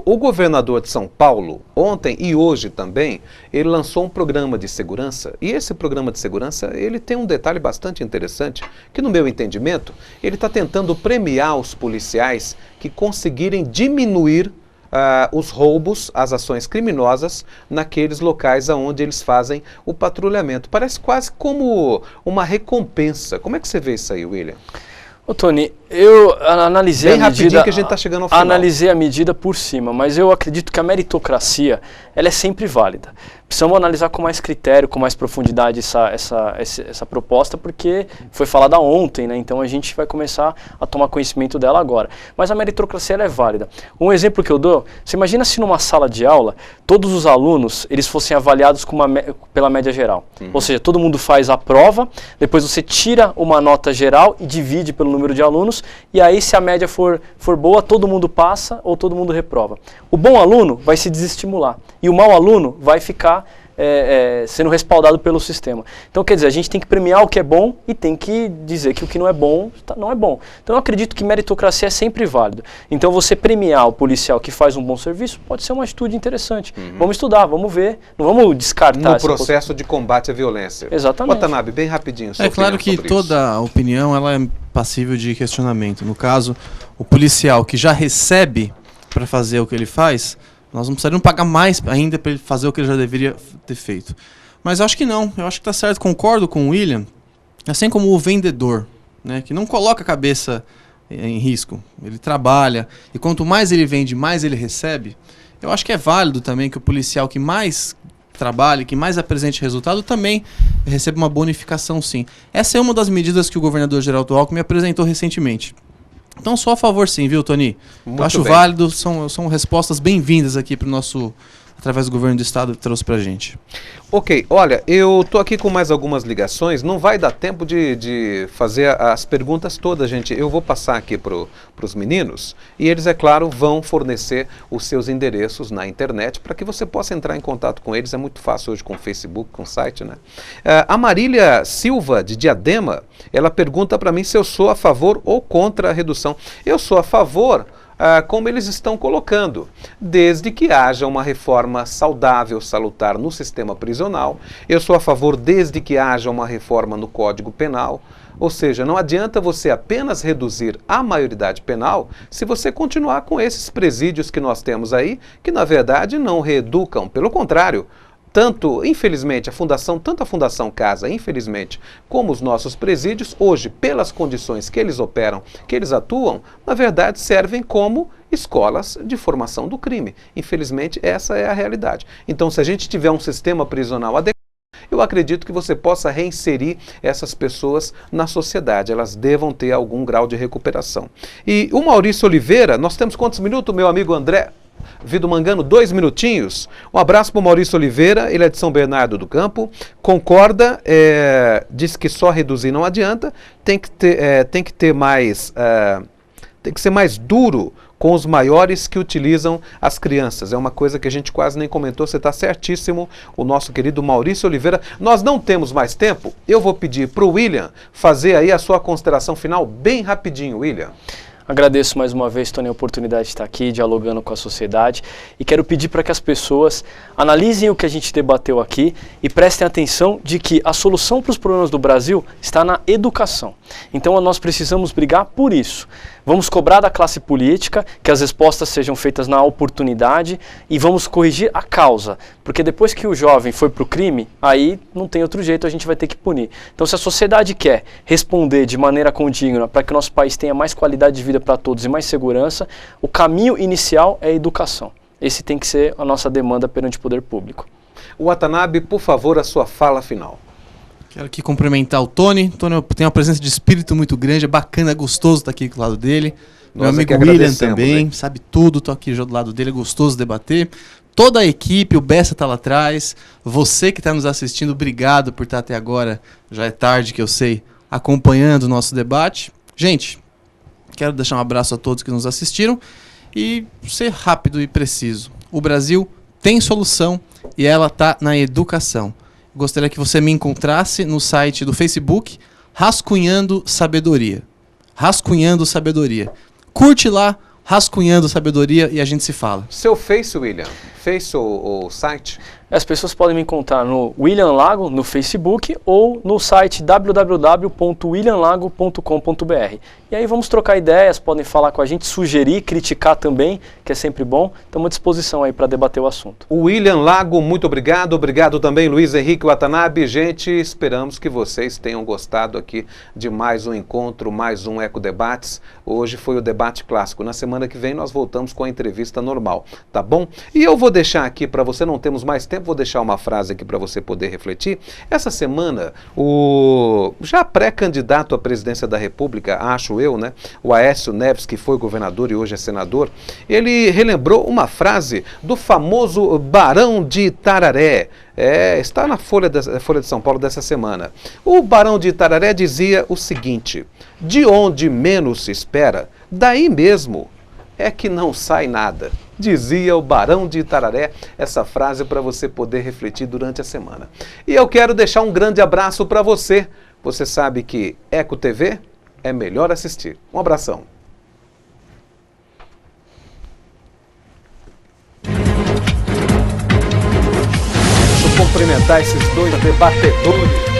O governador de São Paulo, ontem e hoje também, ele lançou um programa de segurança. E esse programa de segurança, ele tem um detalhe bastante interessante, que no meu entendimento, ele está tentando premiar os policiais que conseguirem diminuir os roubos, as ações criminosas naqueles locais onde eles fazem o patrulhamento. Parece quase como uma recompensa. Como é que você vê isso aí, William? Ô, Tony, eu analisei bem a medida, rapidinho que a gente está chegando ao final. Analisei a medida por cima, mas eu acredito que a meritocracia ela é sempre válida. Precisamos analisar com mais critério, com mais profundidade essa proposta, porque foi falada ontem, né? Então a gente vai começar a tomar conhecimento dela agora. Mas a meritocracia ela é válida. Um exemplo que eu dou, você imagina se numa sala de aula, todos os alunos eles fossem avaliados pela média geral. Ou seja, todo mundo faz a prova, depois você tira uma nota geral e divide pelo número de alunos, e aí se a média for boa, todo mundo passa ou todo mundo reprova. O bom aluno vai se desestimular e o mau aluno vai ficar sendo respaldado pelo sistema. Então, quer dizer, a gente tem que premiar o que é bom e tem que dizer que o que não é bom, não é bom. Então, eu acredito que meritocracia é sempre válida. Então, você premiar o policial que faz um bom serviço pode ser uma atitude interessante. Vamos estudar, vamos ver, não vamos descartar. No processo de combate à violência. Exatamente. Watanabe, bem rapidinho. É claro que toda opinião ela é passível de questionamento. No caso, o policial que já recebe para fazer o que ele faz, nós não precisaríamos pagar mais ainda para ele fazer o que ele já deveria ter feito. Mas eu acho que não, eu acho que está certo, concordo com o William, assim como o vendedor, né, que não coloca a cabeça em risco, ele trabalha, e quanto mais ele vende, mais ele recebe. Eu acho que é válido também que o policial que mais trabalhe, que mais apresente resultado, também receba uma bonificação, sim. Essa é uma das medidas que o governador Geraldo Alckmin me apresentou recentemente. Então, sou a favor sim, viu, Tony? Eu acho válido, são respostas bem-vindas aqui para o nosso através do governo do estado, trouxe para a gente. Ok, olha, eu tô aqui com mais algumas ligações, não vai dar tempo de fazer as perguntas todas, gente. Eu vou passar aqui para os meninos e eles, é claro, vão fornecer os seus endereços na internet para que você possa entrar em contato com eles. É muito fácil hoje com o Facebook, com o site, né? A Marília Silva, de Diadema, ela pergunta para mim se eu sou a favor ou contra a redução. Eu sou a favor, como eles estão colocando, desde que haja uma reforma saudável, salutar no sistema prisional. Eu sou a favor desde que haja uma reforma no Código Penal. Ou seja, não adianta você apenas reduzir a maioridade penal se você continuar com esses presídios que nós temos aí, que na verdade não reeducam, pelo contrário. Tanto, infelizmente, tanto a Fundação Casa, infelizmente, como os nossos presídios, hoje, pelas condições que eles operam, que eles atuam, na verdade, servem como escolas de formação do crime. Infelizmente, essa é a realidade. Então, se a gente tiver um sistema prisional adequado, eu acredito que você possa reinserir essas pessoas na sociedade. Elas devam ter algum grau de recuperação. E o Maurício Oliveira, nós temos quantos minutos, meu amigo André Vido Mangano? 2 minutinhos. Um abraço para o Maurício Oliveira, ele é de São Bernardo do Campo, concorda, diz que só reduzir não adianta, tem que ser mais duro com os maiores que utilizam as crianças. É uma coisa que a gente quase nem comentou, você está certíssimo, o nosso querido Maurício Oliveira. Nós não temos mais tempo, eu vou pedir para o William fazer aí a sua consideração final bem rapidinho, William. Agradeço mais uma vez, Tony, a oportunidade de estar aqui dialogando com a sociedade e quero pedir para que as pessoas analisem o que a gente debateu aqui e prestem atenção de que a solução para os problemas do Brasil está na educação. Então nós precisamos brigar por isso. Vamos cobrar da classe política que as respostas sejam feitas na oportunidade e vamos corrigir a causa, porque depois que o jovem foi para o crime, aí não tem outro jeito, a gente vai ter que punir. Então se a sociedade quer responder de maneira condigna para que o nosso país tenha mais qualidade de vida para todos e mais segurança, o caminho inicial é a educação. Esse tem que ser a nossa demanda perante o poder público. Watanabe, por favor, a sua fala final. Quero aqui cumprimentar o Tony. Tony tem uma presença de espírito muito grande, é bacana, é gostoso estar aqui do lado dele. Meu amigo William também, sabe tudo, estou aqui do lado dele, é gostoso debater. Toda a equipe, o Bessa está lá atrás, você que está nos assistindo, obrigado por estar até agora, já é tarde que eu sei, acompanhando o nosso debate. Gente, quero deixar um abraço a todos que nos assistiram e ser rápido e preciso. O Brasil tem solução e ela está na educação. Gostaria que você me encontrasse no site do Facebook, Rascunhando Sabedoria. Rascunhando Sabedoria. Curte lá, Rascunhando Sabedoria, e a gente se fala. Seu Face, William? Face ou site? As pessoas podem me encontrar no William Lago, no Facebook, ou no site www.williamlago.com.br. E aí vamos trocar ideias, podem falar com a gente, sugerir, criticar também, que é sempre bom. Estamos à disposição aí para debater o assunto. O William Lago, muito obrigado. Obrigado também, Luiz Henrique Watanabe. Gente, esperamos que vocês tenham gostado aqui de mais um encontro, mais um Eco Debates. Hoje foi o debate clássico. Na semana que vem nós voltamos com a entrevista normal, tá bom? E eu vou deixar aqui para você, não temos mais tempo, vou deixar uma frase aqui para você poder refletir. Essa semana, o já pré-candidato à presidência da República, acho eu, né, o Aécio Neves, que foi governador e hoje é senador, ele relembrou uma frase do famoso Barão de Itararé. Está na Folha de São Paulo dessa semana. O Barão de Itararé dizia o seguinte: de onde menos se espera, daí mesmo é que não sai nada. Dizia o Barão de Itararé, essa frase para você poder refletir durante a semana. E eu quero deixar um grande abraço para você. Você sabe que Eco TV é melhor assistir. Um abração. Deixa eu cumprimentar esses dois debatedores.